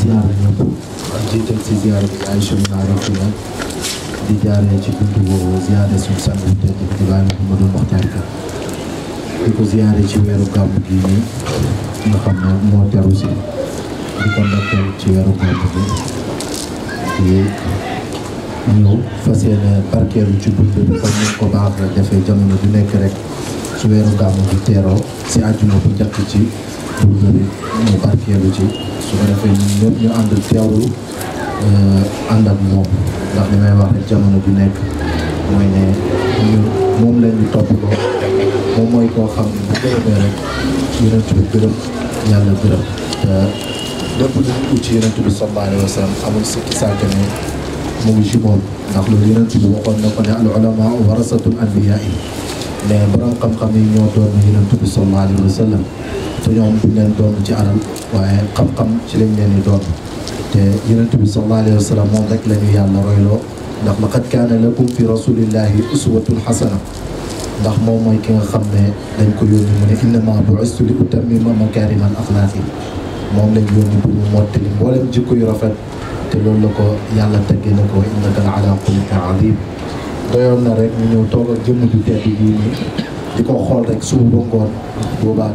ziar ñëpp jiital si ziar bi ay cheminari fi la di jaaree ci buntu boobu ziare suñu sang bi tedd bi di bàyyi Mouhamadou Mokhtar Ka di ko ziare ci weeru gàmmu gi nii nga xam ne moo teru si di ko ndokkeel ci weeru gàmmu gi di ñëw fas yéene barkeelu ci buntu bi comme ni ko baax defee jamono du nekk rek ci weeru gàmmu gi teeroo si àjjuma bu njëkk ci buntu bi mu barkeelu ci su ko defee ñun ñëpp ñu ànd teewlu ànd ak moom ndax li may wax rek jamono ju nekk mooy ne ñun moom la ñu toppatoo moom mooy koo xam ne bu gërëmee rek yonent bi gërëm yàlla gërëm te lépp lu ñu ut ci yonent bi sallallahu alayhi wa sallam amul sikki sàkk ne mu ngi ci moom ndax loolu yonent bi waxoon na ko ne al ulama warasatul anbiya yi mais borom xam-xam yi ñoo doon yonent bi sallallahu alayhi wa sallam te ñoom duñ leen doon ci alal waaye xam-xam ci lañ leen di doon te yonent bi sallallahu alayhi wa sallam moom rek la ñu yàlla royloo ndax laqad kaana lakum fi rasulillahi uswatun hasana ndax moom mooy ki nga xam ne dañ ko yónni mu ne innama bu'istu li utammima makaarimal axlaaqi moom lañ yónni bu mu mottali mboolem jikko yu rafet te loolu la ko yàlla teggee na ko innaka la ala xuluqin azim doyoon na rek ñu ñëw toog ak jëmm ju tedd bii nii di ko xool rek suba ba ngoon boobaa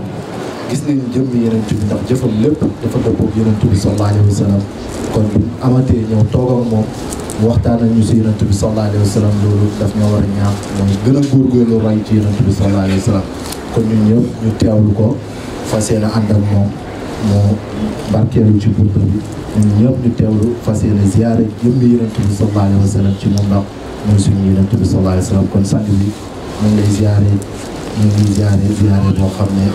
gis nañ jëmm yonent bi ndax jëfam lépp dafa dëppoo ak yonent bi sallallahu alayhi wa sallam kon bu amatee ñëw toog ak moom mu waxtaan ak ñu si yonent bi sallallahu alayhi wa sallam loolu daf ñoo war a ñaax mooy gën a góorgóorlu roy ci yonent bi sallallahu alayhi wa sallam kon ñun ñëpp ñu teewlu ko fas yéene ànd ak moom mu barkeelu ci buntu bi ñun ñëpp ñu teewlu fas yéene ziyaare jëmm yonent bi sallallahu alayhi wa sallam ci moom ndax mooy suñu yonent bi sallallahu alayhi wa sallam kon sang bi mu ngi lay ziyaare ñu ngi ziyaare boo xam ne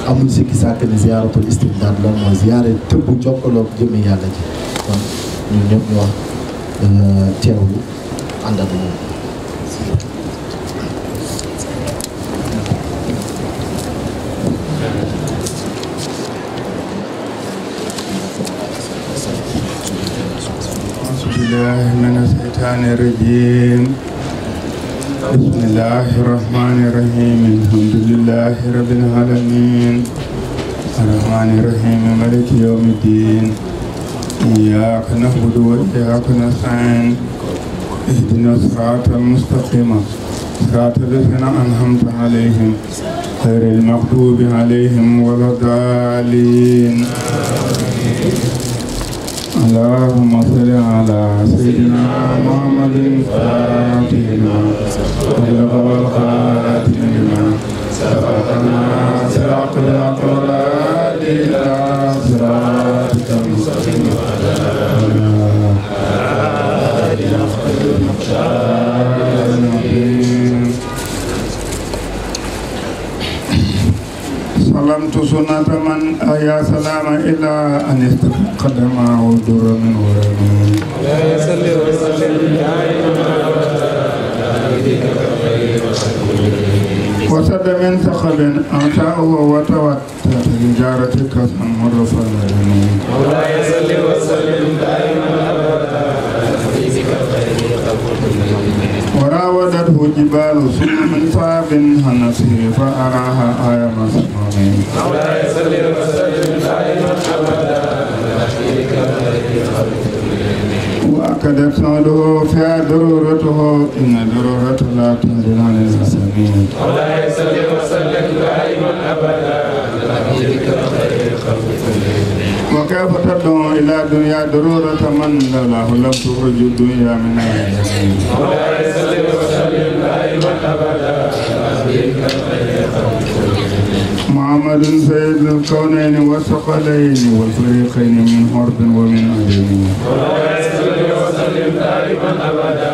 amul sikki sàkk ni ziyaaratul istimdaad la mooy ziyaare tëbb jokkaloog jëmmi yàlla ji kon ñun ñëpp ñu wax teewlu ànd ak moom auzu billaahi mina shaytaani rajiim بسم الله الرحمن الرحيم الحمد لله رب العالمين الرحمن الرحيم مالك يوم الدين إياك نعبد وإياك نستعين اهدنا الصراط المستقيم صراط الذين أنعمت عليهم غير المغضوب عليهم ولا الضالين اللهم صل على سيدنا محمد الفاتح لما أغلق والخاتم لما سبقنا صراط الأقرار إلى صراطك المستقيم وعلى آله خير المختار سلمت سنة من أيا سلام إلا أن يستقدم ودر من ورمي لا يسل وسلم وسد من سخب أنشأه وتوتر تجارتك سمر فلني لا يسل وسلم دائما أبدا وراودته جبال ثم من صاب هنسه فأراها آية مسمومين لا يسل وسلم دائما أبدا وأكدت سعده فيها ضرورته إن ضرورة لا تهدي عن المسلمين لا يسل وسلم دائما أبدا وكيف تدعو إلى دنيا ضرورة من لولاه لم تخرج الدنيا من اليمين لا يسل وسلم دائما أبدا محمد سيد الكونين والثقلين والفريقين من حرب ومن عدم لا يسل وسلم دائما أبدا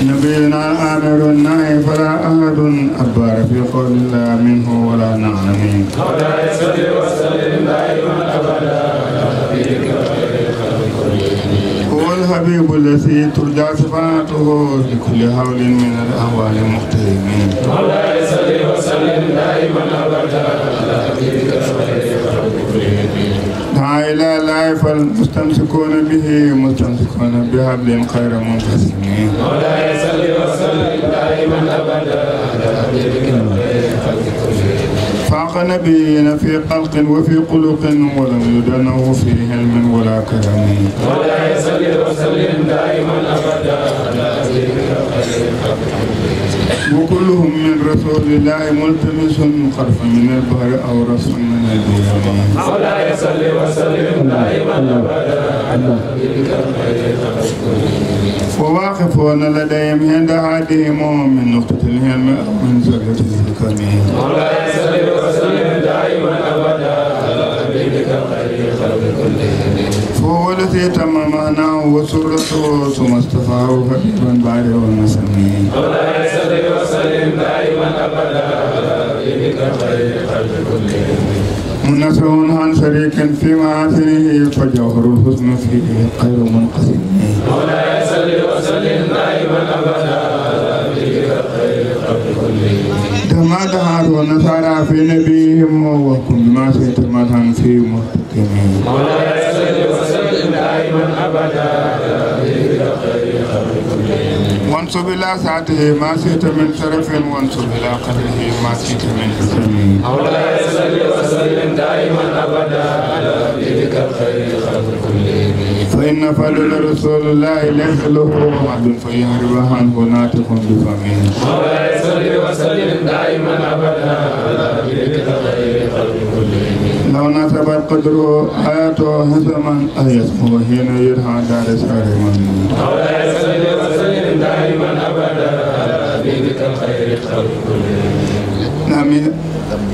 نبينا آمر النهي فلا أحد أدبر في قول الله منه ولا نعلم لا يسل وسلم دائما أبدا هو الحبيب الذي ترجى صفاته لكل حول من الأهوال مختلفين لا يسل وسلم دائما أبدا دعا إلى الله فالمستمسكون به مستمسكون بحبل خير منقسمين لا يسل وسلم دائما أبدا فاق نبينا في خلق وفي خلق ولم يدنه في علم ولا كرم مولاي صل وسلم دائما ابدا على حبيبك خير الخلق وكلهم من رسول الله ملتمس خرفا من البحر او رسم من البيان مولاي صل وسلم دائما ابدا على حبيبك خير الخلق وواقفون لديهم عند عهدهم من نقطة العلم أو من زلة الحكم مولاي صل وسلم دائما أبدا على حبيبك خير الخلق كلهم فهو الذي تم معناه وسرته ثم اصطفاه حبيبا بعده والنسمين مولاي صل وسلم دائما أبدا على حبيبك خير الخلق كلهم منزه عن شريك في معاصره فجوهر الحسن فيه خير منقسم مولاي صل وسلم دائما أبدا على حبيبك خير الخلق كلهم كما دعاه النصارى في نبيهم وكل ما سيتمثل في محتكمين مولاي صل وسلم دائما أبدا على حبيبك خير الخلق كلهم وانصب إلى ساعته ما سيت من شرف وانصب إلى قدره ما سيت من حكم مولاي صل وسلم دائما أبدا على حبيبك خير الخلق كلهم فإن فضل رسول الله ليس له عبد فيهرب عنه ناطق بفمه مولاي صل وسلم دائما أبدا على حبيبك خير الخلق كلهم لو نسبت قدره حياته هزما أيسمه حين يرحى دار سارما مولاي صل وسلم دائما أبدا على حبيبك خير الخلق كلهم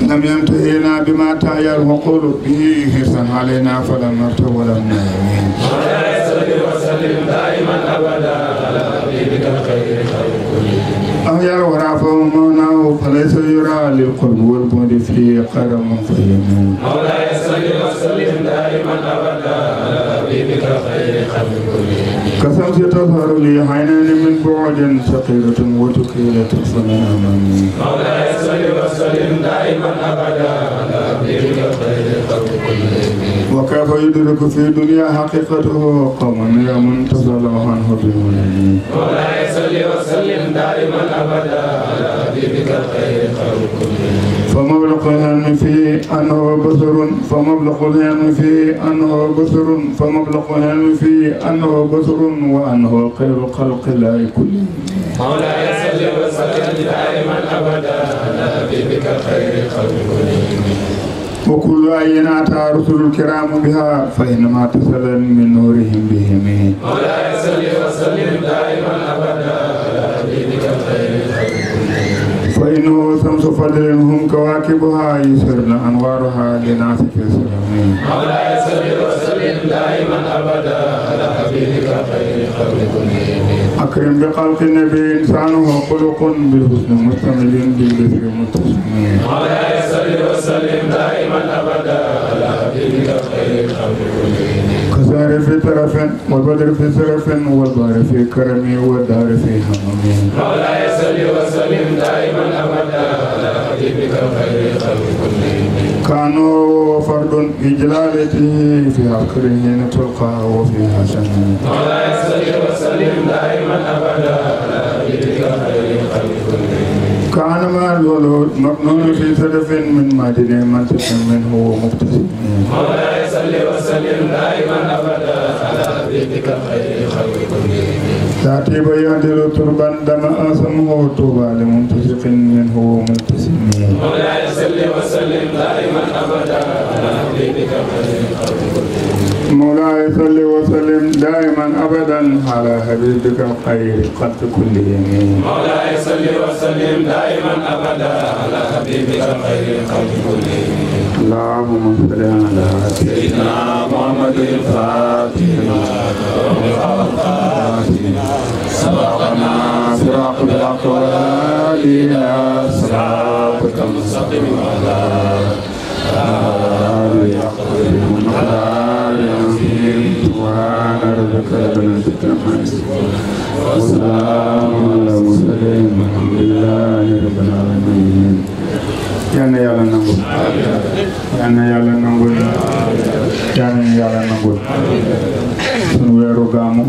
لم ينتهينا بما تعيا العقول به حرصا علينا فلم نرتب ولم نامين مولاي صل وسلم دائما أبدا على حبيبك خير الخلق كلهم أهير ورافه معناه فليس يرى للقلب والبعد فيه قدم فيمين مولاي صل وسلم دائما أبدا على حبيبك خير الخلق كلهم كشمس تظهر لي عينان من بعد صغيرة وتكيلة فمن أمامي مولاي صل وسلم دائما أبدا على حبيبك خير الخلق كلهم وكيف يدرك في دنيا حقيقته قوم يمنتظر عنه بمنامي مولاي صل وسلم دائما أبدا على حبيبك خير الخلق كلهم فمبلغ العلم فيه أنه بصر فمبلغ العلم فيه أنه بصر فمبلغ العلم فيه أنه بصر وأنه خير خلق الله كلهم مولاي صل وسلم دائما أبدا على حبيبك خير الخلق كلهم وكل أين أتى رسل الكرام بها فإنما تسلل من نورهم بهم مولاي صل وسلم دائما أبدا على حبيبك خير الخلق كلهم فإنه شمس فضل هم كواكبها يسرن أنوارها لناس في السلام مولاي صل وسلم دائما أبدا على حبيبك خير الخلق كلهم أكرم بخلق النبي إنسانه خلق بالحسن مستمل بالبشر متسم مولاي صل وسلم دائما أبدا على حبيبك خير الخلق كلهم كسار في طرف والبدر في سرف والبحر في كرم والدهر في همم مولاي صل وسلم دائما أبدا على حبيبك خير الخلق كلهم كانوا فرد في جلالته في عقره تلقى وفيها سنة مولاي صل وسلم دائما أبدا على حبيبك خير الخلق كلهم كان ما الولود مكنون في سرف من معدن منطق منه مبتسم مولاي صل وسلم دائما أبدا على حبيبك خير الخلق كلهم تأتي بيادل تربا دم أسمه طوبى لمنتسق منه مبتسم مولاي صل وسلم دائما أبدا على حبيبك خير الخلق كلهم مولاي صل وسلم دائما أبدا على حبيبك خير الخلق كلهم مولاي صل وسلم دائما أبدا على حبيبك خير الخلق كلهم اللهم صل على سيدنا محمد الفاتح سبقنا صراط الحق والهادي صراطك المستقيم وعلى آله حق المقدار العظيم سبحان ربك رب العزة عما يصفون والسلام على المرسلين والحمد لله رب العالمين. yal na yàlla nangul yal na yàlla nangul yal na yàlla nangul sunu weeru gàmmu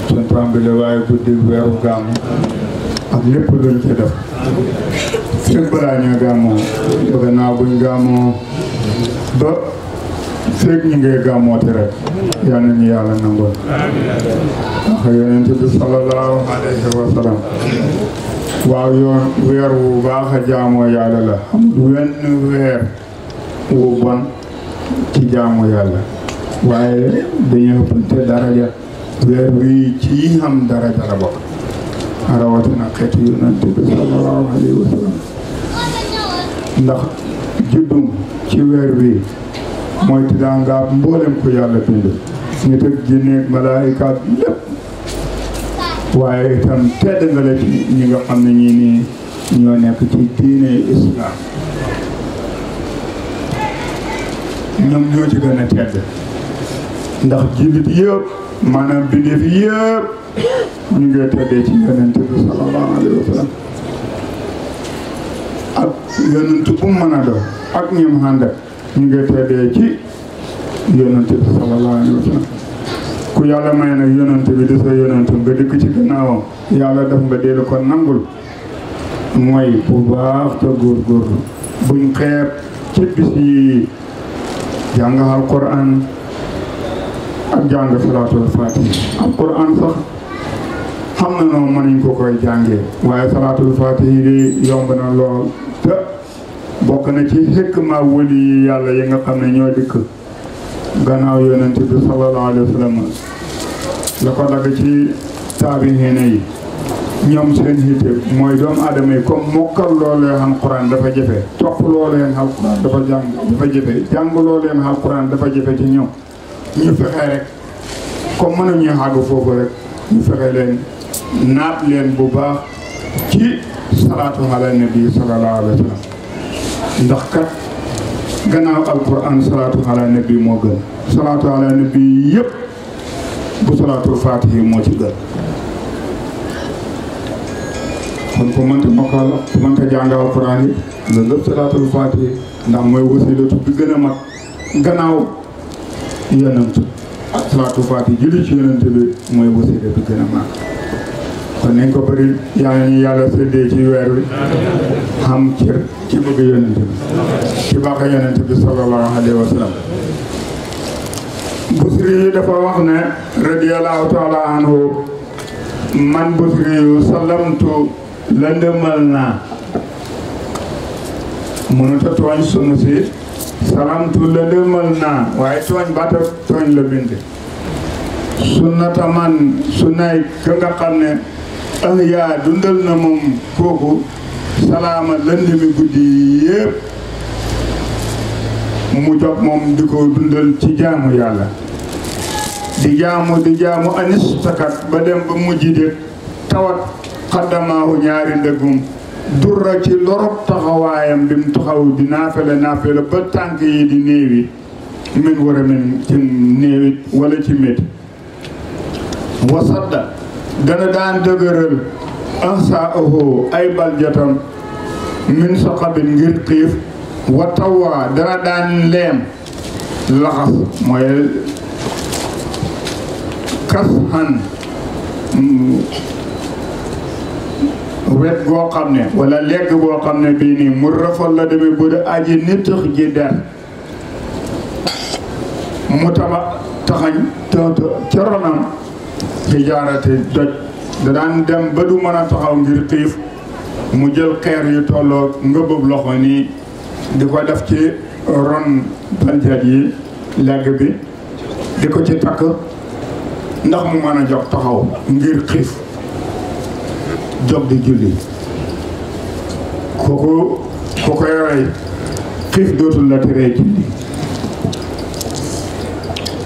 sunu tàmbali waaye guddi weeru gàmmu ak lépp luñ ci def fekk balaa ñoo gàmmoo bëgg naa buñ gàmmoo ba fekk ñu ngay gàmmooti rek yal nañu yàlla nangoon ndax yonent bi sallallahu alayhi wa sallam waaw yoon weer wu baax a jaamoo yàlla la amul wenn weer wu bon ci jaamu yàlla waaye dañu ëppante daraja weer wi ci xam daraja la bokk rawatina xeetu yonent bi sallallahu alayhi wa sallam ndax juddum ci weer wi mooy tiddaangaab mboolem ko yàlla bind nit ak jinne ak malaayika lépp waaye itam tedd nga la ci ñi nga xam ne ñii nii ñoo nekk ci diine islam ñoom ñoo ci gën a tedd ndax jullit yëpp maanaam bindeef yëpp ñu ngi teddee ci yonent bi sallallahu alayhi wa sallam ak yonent bu mu mën a doon ak ñim ànd ñu ngi teddee ci yonent bi sallallahu alayhi wa sallam ku yàlla may nag yonent bi di sa yonent nga dikk ci gannaawam yàlla def nga dellu ko nangul mooy bu baax te góorgóorlu buñ xeeb ci bis yi jàng alquran ak jàng salaatul faatihi alquran sax xam na noonu mënuñ ko koy jàngee waaye salaatul faatihi di yomb na lool te bokk na ci hikma wali yi yàlla yi nga xam ne ñoo dikk gannaaw yonent bi sallallahu alayhi wa sallam la ko dagg ci taabihiina yi ñoom seen hitte mooy doomu aadama yi comme mokkal loo leen alquran dafa jafe topp loo leen alquran dafa jafe jàng loo leen alquran dafa jafe ci ñoom ñu fexe rek comme mënuñu xàgg foofu rek ñu fexe leen naat leen bu baax ci salaatu ala nabi sallallahu alayhi wa sallam ndax kat gannaaw alquran salaatu ala nabi moo gën salaatu ala nabi yëpp bu salaatul faatihi moo ci gën kon ku mënta mokkal ku mënta jàng alquran yi loolu lépp salaatul faatihi ndax mooy wasilatu bi gën a mag gannaaw yonent ak salaatul faatihi julli ci yonent bi mooy wasila bi gën a mag kon nañ ko bëri yàlla ñu yàlla séddee ci weer wi xam cër ci bëgg yonent bi ci baax yonent bi sallallahu alayhi wa sallam Busiri yi dafa wax ne radiyallahu taala anhu man Busiri yu salamtu lëndëmal naa mënut a tooñ sunu si salamtu lëndëmal naa waaye tooñ baata tooñ la bind sunnata man sunnay ka nga xam ne yaa dundal na moom kooku salaama lënd mi guddi yëpp mu jox moom di ko dundal ci jaamu yàlla di jaamu anis takat ba dem ba mujj de tawat xaddamaahu ñaari ndëggum durra ci lorop taxawaayam bi mu taxaw di naafele ba tànk yi di néewi min war a min ci néewi wala ci métti wasadda dana daan dëgëral ansa aho ay baljatam min soxabin ngir xiif wa tawwa dana daan leem laxas mooy kas xan wet goo xam ne wala lekk boo xam ne bii nii mu rafal la demee bu da aji ni tëx ji der mu taba taxañ ca ronam xijaarate doj da daan dem ba du mën a taxaw ngir xiif mu jël xeer yu tolloo ngëbëb loxo nii di ko def ci ron baljat yi legg bi di ko ci takk ndax mu mën a jox taxaw ngir xiif jóg di julli kooku rey xiif dootul la teree julli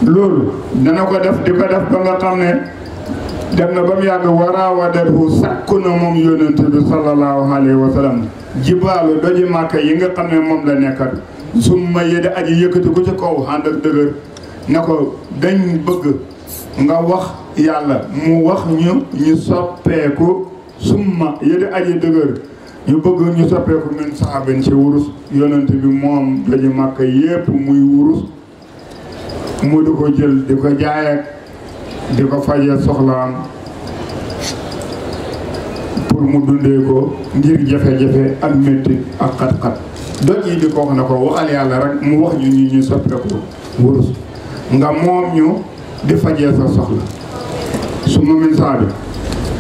loolu dana ko def di ko def ba nga xam ne dem na ba mu yàgg waraawadathu sàkku na moom yonent bi sallallahu alayhi wa sallam jibaalu doji màkka yi nga xam ne moom la nekkat summa yéde aji yëkkati ko ci kaw ànd ak dëgër ne ko dañ bëgg nga wax yàlla mu wax ñu soppeeku summa yéde aji dëgër ñu bëgg ñu soppeeku min saxabin ci wurus yonent bi moom doji màkka yépp muy wurus mu di ko jël di ko jaay ak di ko fajee soxlaam pour mu dundee ko ngir jafe-jafe ak métti ak xat-xat doj yi di ko wax na ko waxal yàlla rek mu wax ñu ñu soppeeku wurus nga moom ñu di fajee sa soxla su ma min saabi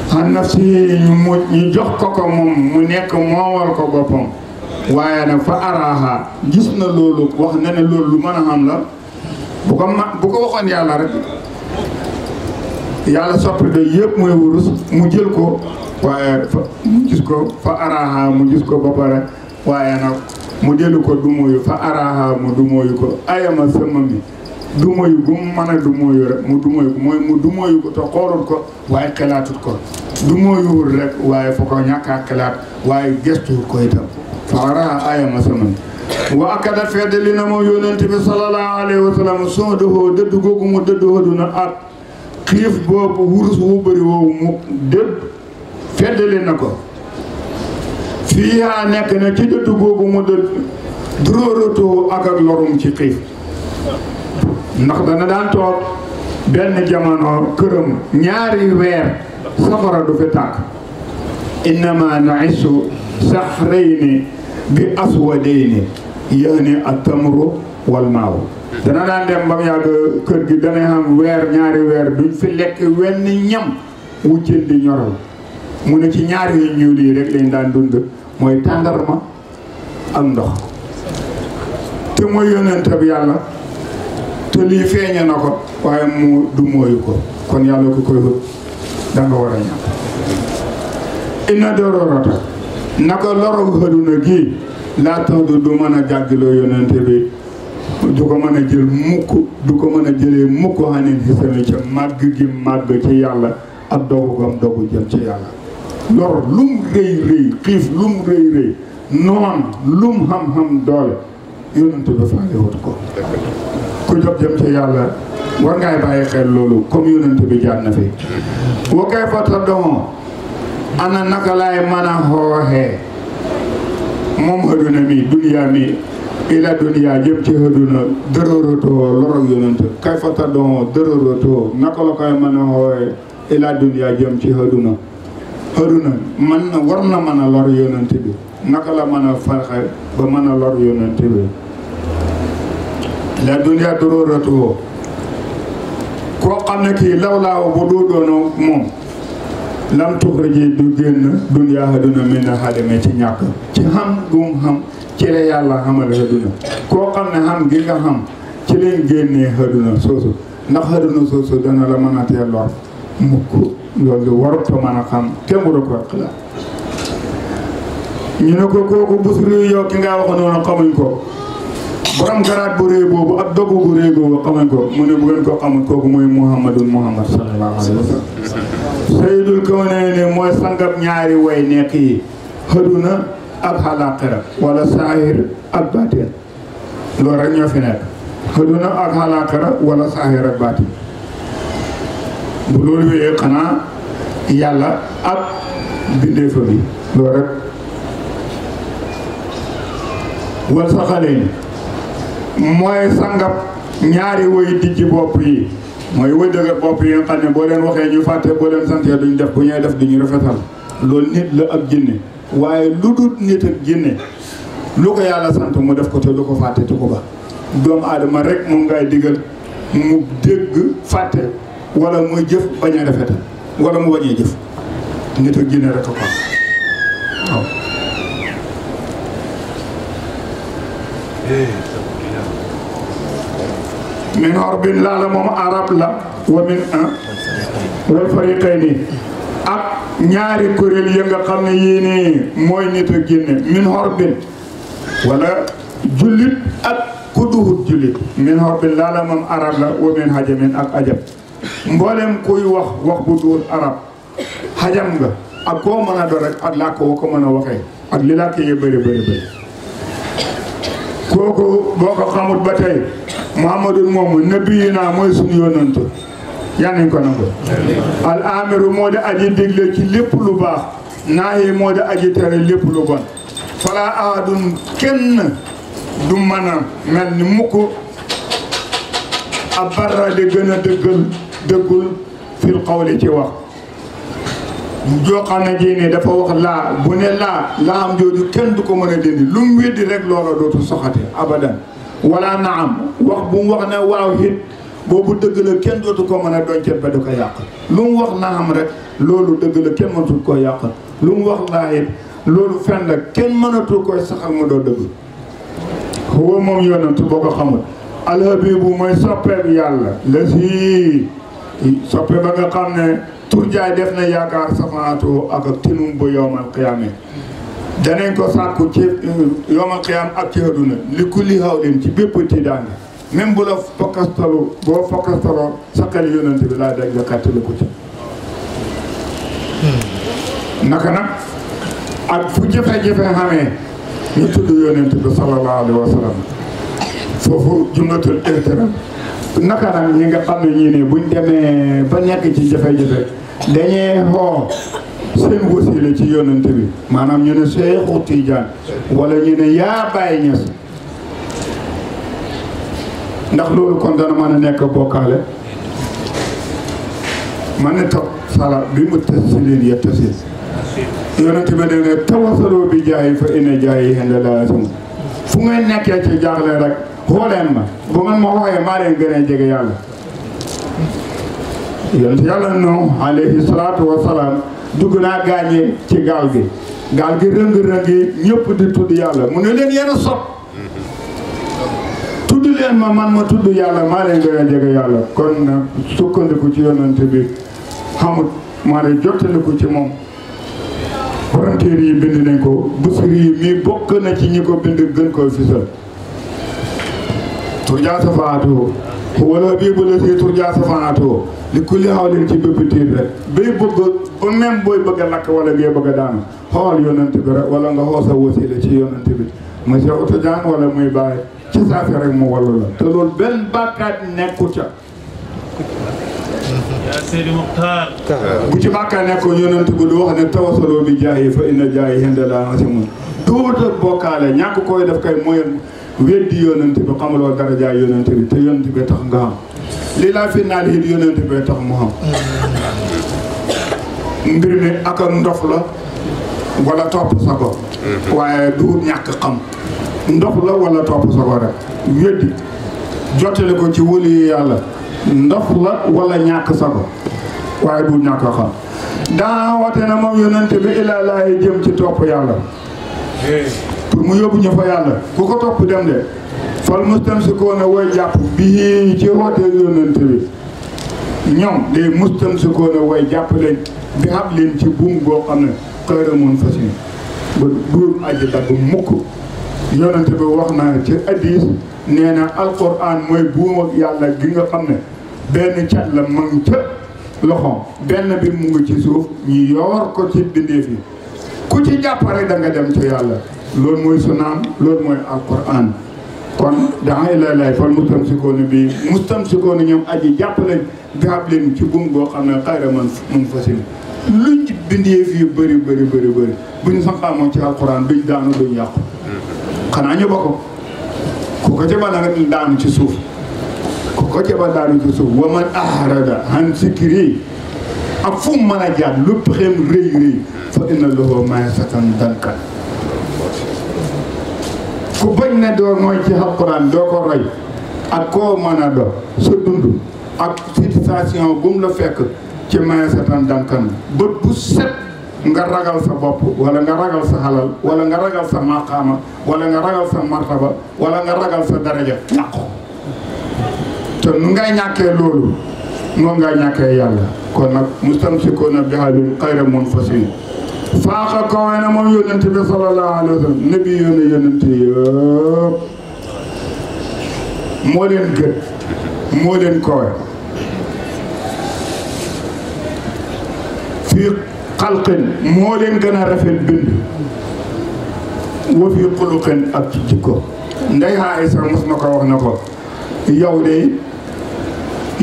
xan naf si ñu jox ko moom mu nekk moomal ko boppam waaye nag fa araaha gis na loolu wax na ne loolu lu mën a xam la bu ko waxoon yàlla rek yàlla soppi de yëpp mooy wurus mu jël ko waaye mu gis ko fa araaha mu gis ko ba pare waaye nag mu dellu ko dumóoyu fa araaha mu dumóoyu ko ayama sama mi dumóoyu gu mu mën a dumóoyu rek mu dumóoyu ko mooy mu dumóoyu ko te xoolul ko waaye xelaatut ko dumóoyuwul rek waaye fa ko ñàkkaa xelaat waaye gestuwul ko itam fa araaha ayama sama mi wa akada fedde li na moo yonent bi sallallahu alayhi wa sallam soo doxoo dëdd googu mu dëdd aduna ak xiif boobu wurus wu bëri woowu mu dëdd feddali na ko fii yaa nekk na ci dëdd googu mu dëdd duróoratoo ak lorum ci xiif ndax dana daan toog benn jamono këram ñaari weer safara du fi tàkk innama naisu sahrayni bi aswadayni yaani at-tamru wal maaw dana daan dem ba mu yàgg kër gi dana xam weer ñaari weer duñ fi lekk wenn ñam wu cin di ñoral mu ne ci ñaari yu ñuul yi rek lañ daan dund mooy tàndarma ak ndox te mooy yonent bi yàlla te lii feeñe na ko waaye mu du mooyu ko kon yàlla ku koy wut danga war a ñàkk ina dororota naka loro xëduna gi laa tax du mën a jàggiloo yonent bi du ko mën a jël mukk du ko mën a jëlee mukk xanin xisami ca màgg gi màgg ci yàlla ak dogu gam dogu jëm ci yàlla lor lum rëy rëy xiif lum rëy rëy noon lum xam-xam doole yonent bi faale wut ko ku jóg jëm ci yàlla war ngay bàyyi xel loolu comme yonent bi jaar na fi wa kay fa ta doon ana naka laay mën a xooxee moom xëduna mi duniyaa mi ila duniyaa jëm ci xëduna dërërëtoo lorog yonent kay fa ta doon dërërëtoo naka la koy mën a xooxee ila duniyaa jëm ci xëduna man na war na mën a lor yonent bi naka la mën a farxe ba mën a lor yonent bi la duniyaa dërërëtoo koo xam ne kii lawlaaw bu doo doonoo moom lam tuxriji du génn duniyaa xëduna min na xadame ci ñàkk ci xam gum xam ci la yàlla xamal xëduna koo xam ne xam gi nga xam ci leen génnee xëduna soosu ndax xëduna soosu dana la mën a tee lor mukk loolu warut a mën a xam kenn waru ko xalaat ñu ne ko kooku busru yow ki nga wax noonu xamuñ ko borom garaat bu réy boobu ak dogu bu réy boobu xamuñ ko mu ne bu ngeen ko xamul kooku mooy muhammad sallallahu alayhi wa sallam sayyidul kawnayni mooy sangab ñaari way nekk yi xëduna ak xalaaxira wala saahir ak baatin loolu rek ñoo fi nekk xëduna ak xalaaxira wala saahir ak baatin bu loolu wéyee xanaa yàlla ak bindeefa bi loolu rek wal sa xale yi mooy sangab ñaari woy dijji bopp yi mooy woy dëgër bopp yi nga xam ne boo leen waxee ñu fàtte boo leen santee duñ def bu ñuy def duñu rafetal loolu nit la ak jinne waaye lu dul nit ak jinne lu ko yàlla sant mu def ko te du ko fàtte te ko ba doomu aadama rek moom ngay digal mu dégg fàtte wala muy jëf bañ a rafetal wala mu bañ a jëf nit ak jinne rek ko waaw min horbin laala moom arab la wa min wal fariqayni ak ñaari kuréel yi nga xam ne yii nii mooy nit ak jinne min horbin wala jullit ak ku duhut jullit min horbin laala moom arab la wa min hajamin ak ajam mboolem kuy wax bu duhut arab xajam nga ak koo mën a do rek ak làkk woo ko mën a waxee ak li làkk yi bëri kooku boo ko xamut ba tey muhammadun moomu nabi naa mooy suñu yonent yal nañ ko nangu al amiru moo di aji digle ci lépp lu baax naayi moo di aji tere lépp lu bon fala ahadun kenn du mën a mel ni mukk a barra di gën a dëggul fil qawli ci wax joo xam ne ji ne dafa wax laa bu ne laa am jooju kenn du ko mën a dindi lu mu weddi rek loola dootu soxate abadan wala naam wax bu mu wax ne waaw it boobu dëgg la kenn dootu ko mën a doncet ba du ko yàq lu mu wax naam rek loolu dëgg la kenn mënatul koo yàq lu mu wax laa it loolu fen la kenn mënatul koy saxal mu doo dëgg huwa moom yonent boo ko xamul alhabibu mooy soppeeb yàlla la si soppe ba nga xam ne turjaay def na yaakaar safaatu ak tinum bu yowmal qiyaame danañ ko sàkku ci yowmal qiyaam ak ci àdduna li kulli hawlin ci bépp tiidaange même bu la fokkastalu boo fokkastaloo sa xel yonent bi laa dégg nga xettali ko ci naka nag ak fu jafe-jafe xamee ñu tudd yonent bi sallallahu alayhi wa sallam foofu jumlatul ihtiram naka nag ñi nga xam ne ñii ne buñ demee ba nekk ci jafe-jafe dañuy xoo seen wasiila ci yonent bi maanaam ñu ne Seexu Tijaan wala ñu ne yaa Baay Ñas ndax loolu kon dana mën a nekk bokkaale man ne toog sala bi mu tas si leen ya tasis yonent bi ne ne tawasaloo bi jaayi fa ina jaayi xenda laasimu fu ngeen nekkee ci jaaxle rek xooleen ma bu ngeen ma xooyee maa leen gën a jege yàlla yonent yàlla Nuux alayhi salaatu wa salaam dugg naa gaañee ci gaal gi rëng-rëngi ñëpp di tudd yàlla mu ne leen yéen a sopp tudd leen ma man ma tudd yàlla maa leen gën a jege yàlla kon nag sukkandiku ci yonent bi xamut maa leen jottaliku ci moom volontaire yi bind nañ ko busiri yi mii bokk na ci ñi ko bind gën koy fisal turjaa safaatu wala bii bu la si turjaa safaatu li kulli hawlin ci bépp tiit rek bay bëgg ba même booy bëgg a lakk wala ngay bëgg a daanu xool yonent bi rek wala nga xool sa wasiila ci yonent bi muy Seexu Tijaan wala muy Baay ci saafi rek mu wallu la te loolu benn bàkkaat nekku ca yaa Seydi Muxtaar bu ci bàkkaat nekkoon yonent bi du wax ne tawasaloo bi jaayi fa inna jaayi hinda laa asimun duuta bokkaale ñàkk koy def kay mooy weddi yonent bi xamuloo darajaay yonent bi te yonent bi tax nga xam lii laa fi naa li yonent bi tax mu xam mbir mi ak ndof la wala topp sa ko waaye du ñàkk xam ndof la wala topp sa ko rek weddi jottali ko ci wëli yàlla ndof la wala ñàkk sa ko waaye du ñàkk xam daa wate na moom yonent bi ilaa laay jëm ci topp yàlla pour mu yóbbu ñu fa yàlla ku ko topp dem de fal mustamsikoona way jàpp bii ci woote yonent bi ñoom les mustamsikoona way jàpp leen bi xam leen ci buum goo xam ne xëyra mun fasin ba duur aji dagg mukk yonent bi wax na ci hadiis nee na alquran mooy buum ak yàlla gi nga xam ne benn cat la mang ca loxoom benn bi mu ngi ci suuf ñu yor ko ci bindeef yi ku ci jàpp rek da nga dem ci yàlla loolu mooy sunaam loolu mooy alquran kon dangay lay fal mustamsikoona bi mustamsikoona ñoom aji jàpp lañ bi xam leen ci buum goo xam ne xayra man fasin luñ bindeef yu bëri bu ñu sanqaamoon ci alquran duñ daanu duñ yàqu xanaa ñu bokk ku ko ca ba daanu ci suuf ku ko ca ba daanu ci suuf wa man ahrada an sikri ak fu mu mën a jaar lu pexeem rëy fa inna lahu ma'isatan dankan ku bañ ne doo mooy ci alquran doo ko roy ak koo mën a do sa dund ak situation bu mu la fekk ci ma'isatan dankan bët bu set nga ragal sa bopp wala nga ragal sa xalal wala nga ragal sa maqaama wala nga ragal sa martaba wala nga ragal sa daraja ñàqu te nu ngay ñàkkee loolu noonu ngay ñàkkee yàlla kon nag mustamsikoona bi hablin xayra munfasin faaxa kawe na moom yonent bi sallallahu alayhi wa sallam nabi yonent yëpp moo leen gën moo leen kawe fii xalqin moo leen gën a rafet bind wa fii xuluqin ak ci jikko ndey Aysa mos na ko wax na ko yow de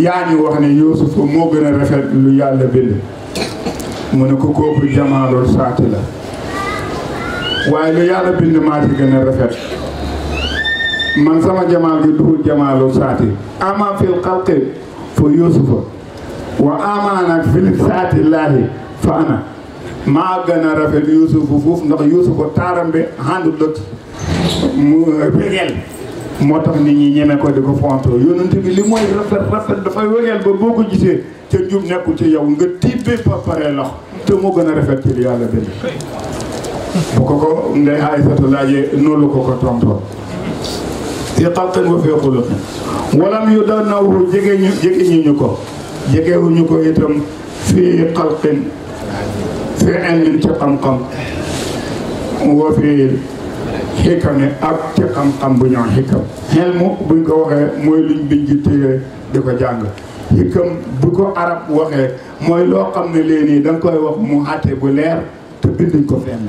yaa ñu wax ne Yuusufa moo gën a rafet lu yàlla bind mu ne ko kooku jamaalul saati la waaye lu yàlla bind maa ci gën a rafet man sama jamaal gi duhul jamaalul saati ama fil xalqi fa Yuusufa wa ama nag fil saati laahi fa ana maa gën a rafet Yuusufu foofu ndax Yuusufu taaram bi àndul ak mu wegeel moo tax nit ñi ñeme ko di ko fontoo yonent bi li mooy rafet dafay wegeel ba boo ko gisee ca njub nekkul ci yow nga tibbee ba pare lox te moo gën a rafet ci li yàlla bind bu ko Ndey Aysatu laajee noonu ko ko tontoo fi xalqin wa fi xuluqin walam yu doon nawu jegewuñu ko itam fi xalqin fi ilmin ci xam-xam wa fi xikami ak ci xam-xam bu ñoo xikam xel mu buñ ko waxee mooy luñ biñ ci téere di ko jàng xikam bu ko arab waxee mooy loo xam ne léegi da nga koy wax mu àtte bu leer te binduñ ko fenn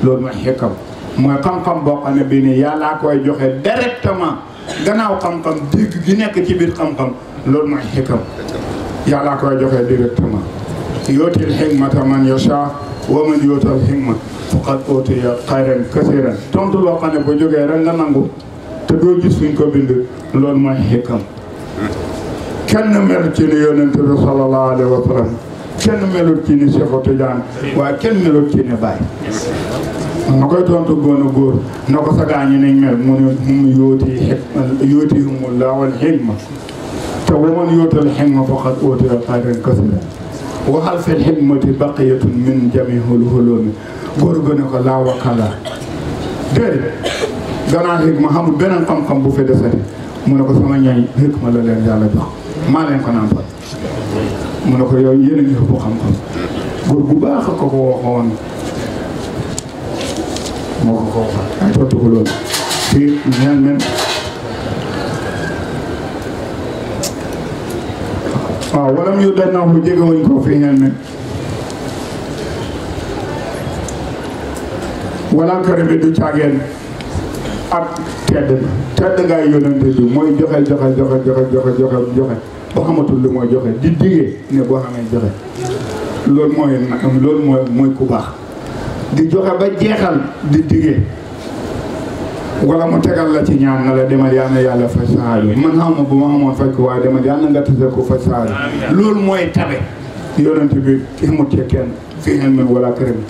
loolu mooy xikam mooy xam-xam boo xam ne bii nii yàllaa koy joxe directement gannaaw xam-xam dégg gi nekk ci biir xam-xam loolu mooy xikam yàllaa koy joxe directement yootil xikmata man yasha wa man yootal xikma faqad utiya xayran kasiran tontu loo xam ne bu jógee rek nga nangu te doo gis fuñ ko bind loolu mooy xikam kenn mel ci ni yonent bi sallallahu alayhi wa sallam kenn melul ci ni Cheikh Tidiane waaye kenn melul ci ni Baye na koy tontu góor na ko sagaañi nañ mel mu ne hum yootihumullahu al xikma te waman yootal xikma faqad utiya xayran kasiran waxal fil xikmati baqiyatun min jamihul hulumi góor gu ne ko laa wakala déedéet gannaaw xikma xamul beneen xam-xam bu fi desati mu ne ko sama ñañ xikma la leen yàlla jox maa leen ko nàmpal mu ne ko yow yéen a ngi ëpp xam-xam góor gu baax ko waxoon moo ko waxoon ay tontu ko loolu fii ñaan men waaw walam yu doon naa ko jegewuñ ko fii ñaan men wala kër bi du caageen ak tedd ngaay yonente bi mooy joxe ba xamatul lu mooy joxe di diggee ne boo xamee joxe loolu mooy ku baax di joxe ba jeexal di diggee wala mu tegal la ci ñaan na la demal yal na yàlla faj sa aajo man xawma bu ma xamoon faj ko waaye demal yal na nga tase ko faj sa aajo loolu mooy tabe yonente bi xamut ci kenn fii xel men wala kër bi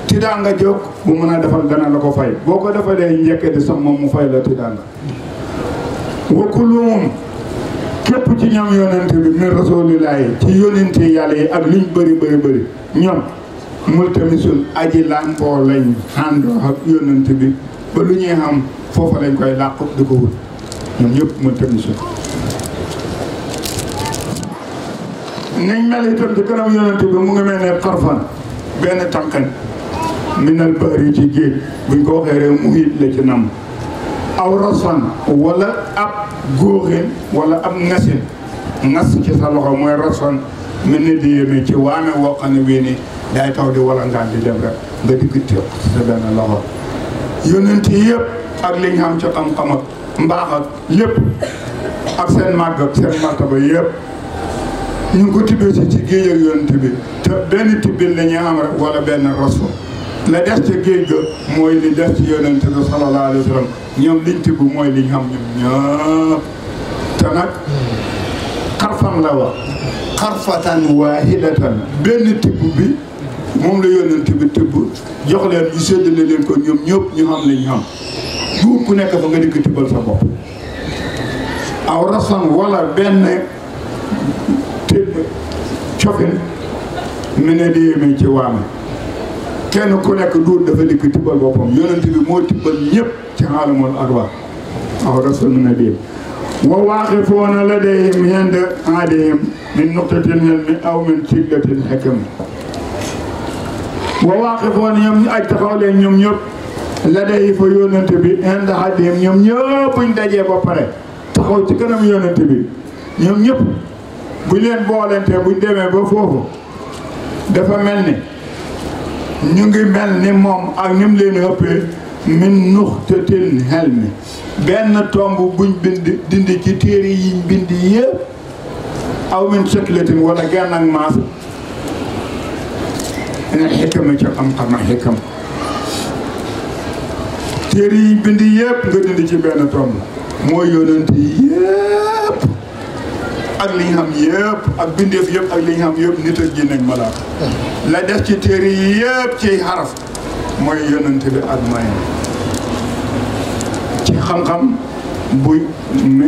tiddaa nga jóg bu mën a defal dana la ko fay boo ko defalee njëkk di sax moom mu fay la tiddaa nga wakkulum képp ci ñoom yonent bi min rasulillahi ci yonent yàlla yi ak liñ bëri ñoom multamisul aji lànkoo lañ àndoo ak yonent bi ba lu ñuy xam foofa lañ koy làq di ko wut ñoom ñëpp multamisul nañ mel itam ci kanam yonent bi mu ngi mel ne xarfan benn tànqen minal bahri ci géej buñ ko waxee réew mu hiit la ci nam aw rasan wala ab góoxin wala ab ngasin ngas ci sa loxo mooy rasan mel ni di yéeme ci waame woo xam ne bii ni day taw di wala ngaan di dem rek nga digg téew ci sa benn loxo yonent yi yëpp ak liñ xam ci xam-xam ak mbaax ak lépp ak seen màgg ak seen martaba yëpp ñu ngi ko tibbee ci géej ak yonent bi te benn tibbin la ñuy am rek wala benn rasul la des ci géej ga mooy li des ci yonent bi sallallahu alayhi wa sallam ñoom liñ tibb mooy liñ xam ñoom ñëpp te nag xarfan la wax xarfatan waahidatan benn tibb bi moom la yonent bi tibb jox leen ñu séddale leen ko ñoom ñëpp ñu xam liñ xam duur ku nekk fa nga dikk tibbal sa bopp aw rasan wala benn tibb cofin mu ne di yéeme ci waame kenn ku nekk duur dafa dikk tibbal boppam yonent bi moo tibbal ñëpp ci xaalamul arwa aw rasul mu ne di wa waaqifuuna ladayhim inda aadihim min nuqtatil ilmi aw min siglatil hikam wa waaqifuuna ñoom ñu aj taxaw leen ñoom ñëpp ladayhi fa yonent bi inda aadihim ñoom ñëpp buñ dajee ba pare taxaw ci kanam yonent bi ñoom ñëpp buñ leen boolentee buñ demee ba foofu dafa mel ni ñu ngi mel ni moom ak ni mu leen ëppee min nuxtatil ilmi benn tomb buñ bind dindi ci téere yiñ bind yëpp aw min saklatin wala genn ak maas ne xikama ci xam-xam ak xikam téere yiñ bind yëpp nga dindi ci benn tomb mooy yonent yëpp ak li ñu xam yëpp ak bindeef yëpp ak li ñu xam yëpp nit ak jinne ak malaaka la def ci téere yi yëpp ci xaraf mooy yonent bi ak may ci xam-xam buy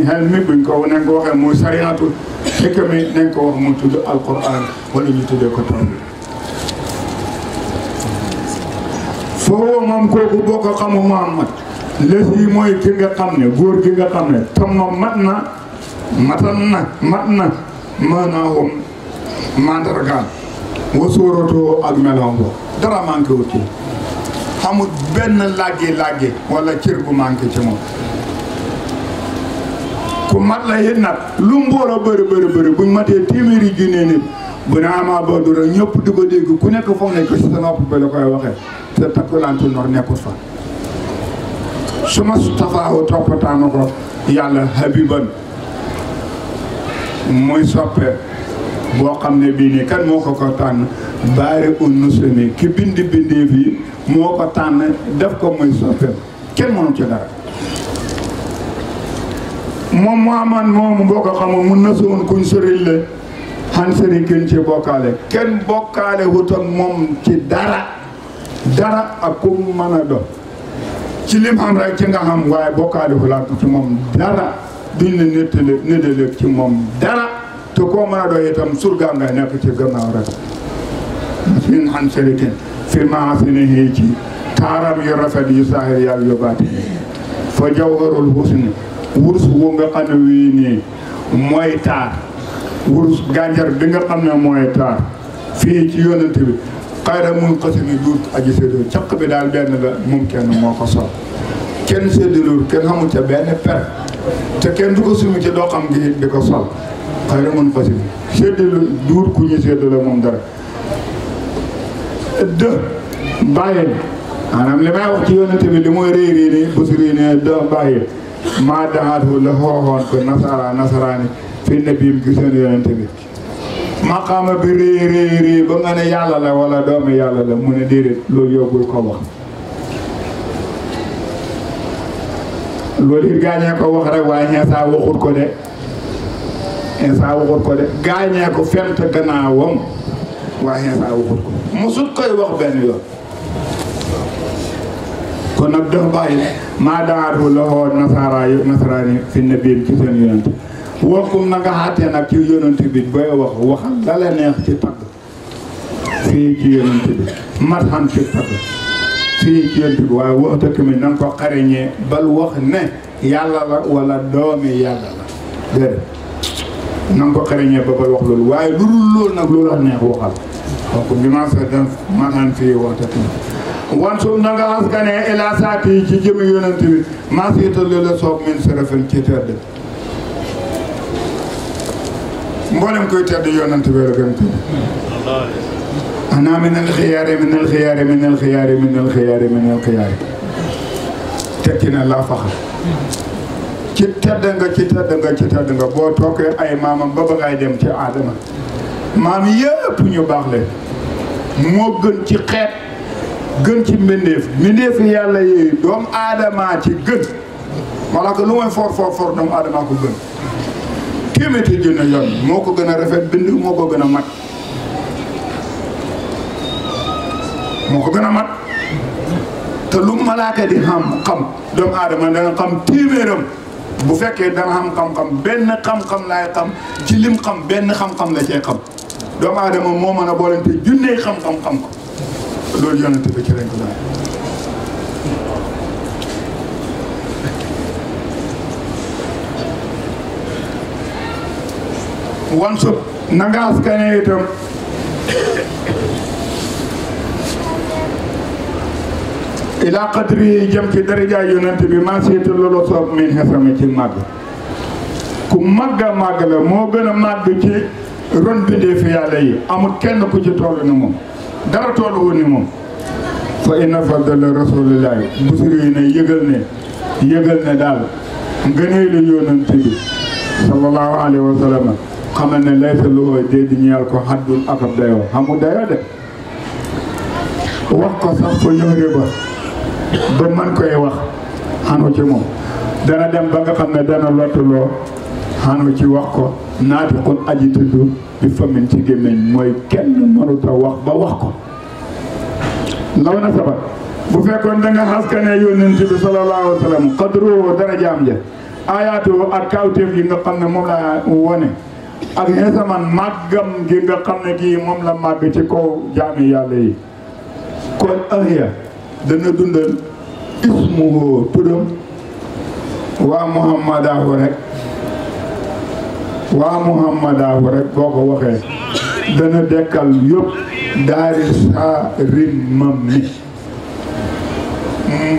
xel mi buñ ko nañ ko waxee muy sariatu xikami nañ ko wax mu tudd alquran wala ñu tuddee ko taw foo moom kooku boo ko xamu Muhammad les yi mooy ki nga xam ne góor gi nga xam ne tam ma mat na maanaam mandargaal wasóoratoo ak meloom bo dara manqué wut ci xamul benn làggi wala cër bu manqué ci moom ku mat la it nag lu mbooloo bëri buñ matee téeméeri junne nit bu ne Ama Baldé rek ñëpp di ko dégg ku nekk foog ne ko si sa nopp bi la koy waxee te takkulante nor nekkul fa su ma tafaawu toppataana ko yàlla habiban muy soppe boo xam ne bii nii kan moo ko tànn baari un nuslimi ki bindi fii moo ko tànn def ko muy soppe kenn mënu ci dara moom Muhammad moomu boo ko xamul mun na soon kuñ sëril le xan sëri kenn ci bokkaale kenn bokkaale wut ak moom ci dara ak ku mën a doon ci lim xam rek ci nga xam waaye bokkaale wulaat ci moom dara duñ la nettali ci moom dara te koo mën a doon itam surga ngay nekk ci gannaaw rek min xan sëri kenn fi maasinihi ci taaram yu rafet yu saahir yàlla yu baatini fa jawharul husni wurus wu nga xam ne wii nii mooy taar wurus gànjar bi nga xam ne mooy taar fii ci yonent bi xayra mun xasimi duut aji séddoo caq bi daal benn la moom kenn moo ko sol kenn séddalul kenn xamul ca benn per te kenn du ko sumi ci doo xam ngi di ko sol xayra mun xasimi séddalul duut ku ñu séddale moom dara bàyyil maanaam li may wax ci yonent bi li mooy réy nii bu si réy ne bàyyil maa daxaatu la xooxoon ko nasaraani fi nabiim gi seen yonent bi maqaama bi réy ba nga ne yàlla la wala doomu yàlla la mu ne déedéet loolu yóbbul ko wax loolu it gaañee ko wax rek waaye Iisaa waxut ko de gaañee ko fent gannaawam waaye Iisaa waxut ko mosut koy wax benn yoon kon nag dafa bàyyi maa daatu la xool nasaraani fi nabiim ci seen yonent waxum na nga xaatee nag ci yonent bi booy waxal la la neex ci tagg fii ci yonent bi mat xam ci tagg fii ci yonent bi waaye wax dëkk mi na nga ko xareñee bal wax ne yàlla la wala doomi yàlla la déedéet na nga ko xareñee ba bal wax loolu waaye lu dul loolu nag loolu la neex waxal donc bi ma sa def mat xam fii wax dëkk mi wan suuf na nga askanee ila saati yi ci jëmi yonent bi maa siita la soob min sarafin ci tedd mboolem koy tedd yonent bi la gën tedd ana min al xiyaari tekki na laa faxal ci tedd nga boo tookee ay maamam ba ngay dem ci aadama maam yëpp ñu baax leen moo gën ci xeet gën ci mbindeef yàlla yi doomu aadama ci gën walla que lu mooy for doomu aadama ko gën téeméeri junne yoon moo ko gën a rafet bind moo ko gën a mat te lu malaaka di xam doomu aadama dana xam téeméeram bu fekkee dana xam xam-xam benn xam-xam laay xam ci lim xam benn xam-xam la cee xam doomu aadama moo mën a boolente junney xam-xam ko loolu yonent bi ci lañ ko daan wan sut nanga askane itam ila qadri jëm ci daraja yonent bi maa seeta loolu soob min xesami ci màgg ku màgga màgg la moo gën a màgg ci ron bindee fi yàlla yi amul kenn ku ci toll ni moom dara tollu woon ni moom fa inna fadla rasulillahi busiri ne yëgal ne daal ngëneelu yonent bi sallallahu alayhi wa sallam xamal ne laysa loo dee di ñeel ko xaddul akab dayoo xamu dayoo de wax ko sax fa yëre ba man koy wax xanu ci moom dana dem ba nga xam ne dana lottuloo xanu ci wax ko naatiqun aji tudd bi famin ci gémmiñ mooy kenn mënut a wax ba wax ko law na sabat bu fekkoon da nga xaskane yonent bi sallallahu alayhi wa sallam qadru darajaam ja ayaatu ak kawteef yi nga xam ne moom la wone ak xeesaman màggam gi nga xam ne kii moom la màgg ci kaw jaami yàlla yi kon ahya dana dundal ismuhu turam waa muhammadaahu rek boo ko waxee dana dekkal yëpp daari saarin mam mi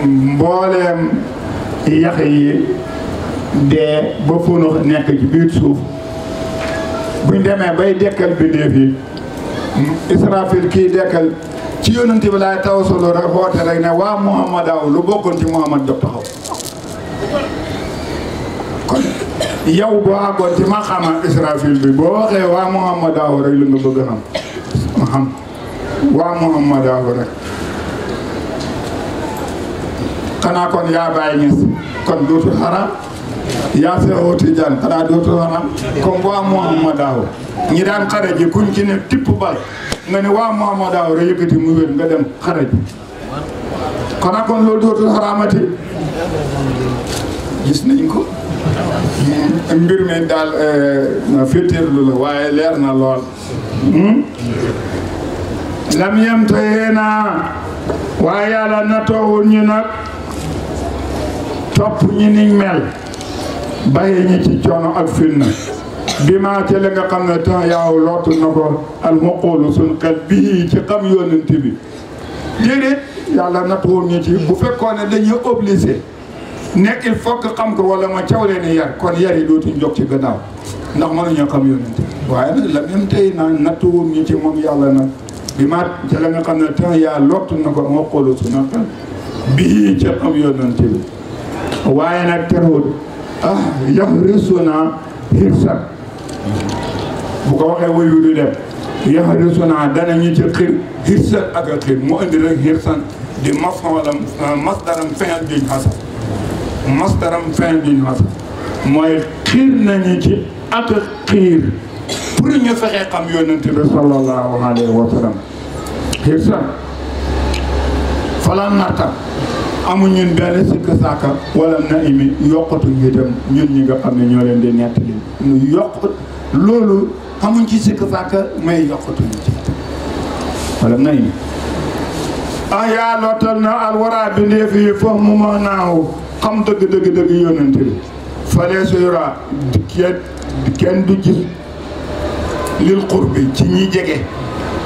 mbooleem yax yi dee ba funux nekk ci biir suuf buñ demee bay dekkal bindéef yi Israfil kii dekkal ci yonent bi laay taw solo rek xoote rek ne waa muhammadaaw lu bokkoon ci muhammad dog taxaw kon yow boo àggoon ci ma xama Israfil bi boo waxee waa muhammadaaw rek lu nga bëgg a xam waa muhammadaaw rek xanaa kon yaa bàyyi ñes kon dootul xaraam yaa Seexu Tijaan xanaa dootul xaraam comme waa muhammadaaw ñi daan xare ji kuñ ci ne tipp bal nga ne waa muhammadaaw rek yëkkati mu wér nga dem xare ji xanaa kon loolu dootul xaraamati gis nañ ko mbir mi daal féetéerlu la waaye leer na lool lam yem tayee naa waaye yàlla nattoowul ñu nag topp ñi niñ mel bàyyi ñi ci coono ak fitna bi maa ci la nga xam ne temps yaaw lootu na ko almuqulu suñ xel bii ci xam yonent bi déedéet yàlla nattoowul ñu ci bu fekkoon ne dañuy obligé nekk il faut que xam ko wala ma caw leen yar kon yar yi dootuñ jóg ci gannaaw ndax mënuñoo xam yonent waaye nag la même tey naa nattuwul ñu ci moom yàlla nag bi ma ca la nga xam ne temps yaa lottu na ko moo xoolu suna xel bii ca xam yonent bi waaye nag terewul yaxrisuna hirsan bu ko waxee wuyu du dem yaxrisuna danañu ci xir hirsan ak a xir mu indi rek hirsan di masdaram fenal juñ xasan masdaram fin duñ xasa mooy xiir nañu ci ak xiir pour ñu fexee xam yonent bi sallallahu alayhi wa sallam xiir sax falan narta amu ñun benn sikk sàkka wala na imi yokkatuñ itam ñun ñi nga xam ne ñoo leen di nettali ñu yokk loolu amuñ ci sikk sàkka may yokkatuñ ci wala na imi yaa lootal na alwara bindeef yi foofu mu ma naaw xam dëgg yonent bi fale suyura kenn du gis lil qurbi ci ñi jege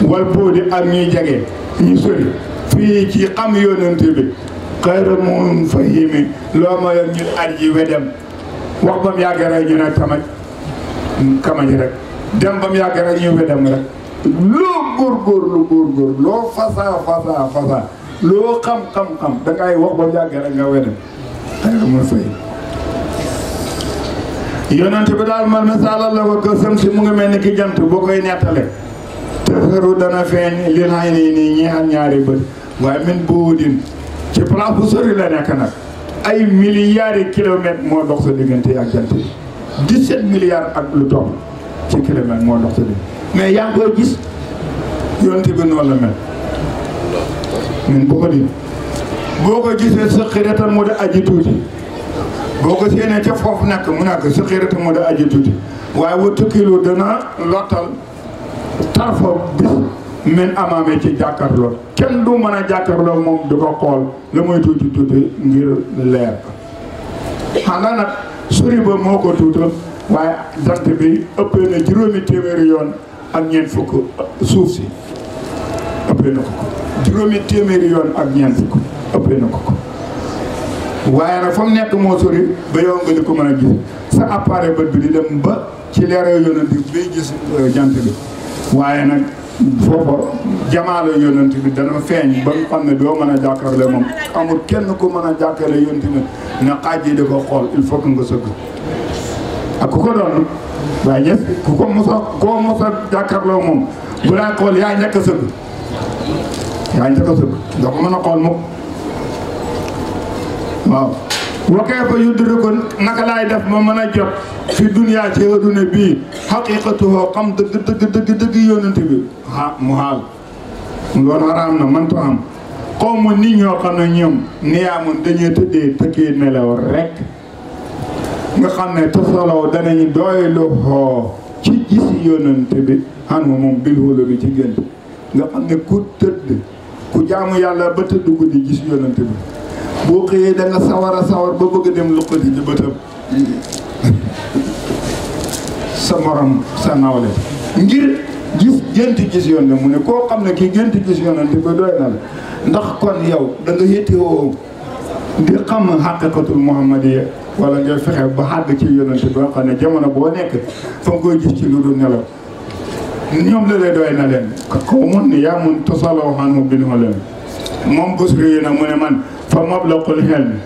wal boodi ak ñi jege ñi sori fii ci xam yonent bi xayra mun fahimi loo ma yor ñun at ji wedem wax ba mu yàgg rek ñu ne kamaj rek dem ba mu yàgg rek ñu wedem rek loo góorgóorlu loo fasa loo xam dangay wax ba mu yàgg rek nga wedem xayra mun fahimi yonent bi daal man misaalal la ko kësam si mu ngi mel ni ki jant boo koy nettale te xëru dana feeñ li naay nii ñeexal ñaari bët waaye min boodin ci place bu sori la nekk nag ay milliards kilomètres moo dox sa diggante ak jant bi 17 milliards ak lu topp ci kilomètres moo dox sa diggante mais yaa ngi koy gis yonent bi noonu la mel min boodin boo ko gisee sa xiratal mu da aji tuuti boo ko séenee ca foofu nekk mu nekk sa xiratal mu da aji tuuti waaye wa tukkilu dana lottal tarfa bis min amaame ci jàkkaarloo kenn du mën a jàkkaarloo moom du ko xool la muy tuuti ngir leer xanaa nag sori ba moo ko tuutal waaye jant bi ëppee na juróomi téeméeri yoon ak ñeent fukk suuf si ëppee na ko juróomi téeméeri yoon ak ñeent fukk ëppee na ko waaye nag fa mu nekk moo sori ba yow nga di ko mën a gis sa appareil bët bi di dem ba ci leeral yonent bi bay gis jant bi waaye nag foofa jamaalo yonent bi dana feeñ ba nga xam ne doo mën a jàkkaarloo moom amul kenn ku mën a jàkkaarloo yonent bi na xaaj yi di ko xool il faut que nga sëgg ak ku ko doon waaye ñes ku ko mos a jàkkaarloo moom bu laa xool yaa njëkk a sëgg doo ko mën a xool mukk waaw wa kayfa yudrikun naka laay def ma mën a jot fi duniyaa ci adduna bii xaqiqatuhu xam dëgg yonent bi mu xaal loolu xaraam na mënta am xaw ma nit ñoo xam ne ñoom niyaamun dañuy tëkkee nelaw rek nga xam ne tasalaw danañu doylu xoo ci gis yonent bi xan moom bil xóolu bi ci gént nga xam ne ku tëdd ku jaamu yàlla ba tëdd guddi gis yonent bi boo xëyee da nga sawar ba bëgg dem luqati ci bëtam sa morom sa nawle ngir gis yonent mu ne koo xam ne kii gént gis yonent bi doy na la ndax kon yow da nga yéttewoo di xam xaqiqatul muhammadiya wala nga fexe ba xàgg ci yonent bi nga xam ne jamono boo nekk fa nga koy gis ci lu dul nelaw ñoom la lay doy na leen xaw mun ne yaa mun tasalaw xan mu bin ma leen moom Busiri yi nag mu ne man fa mablaqul hilm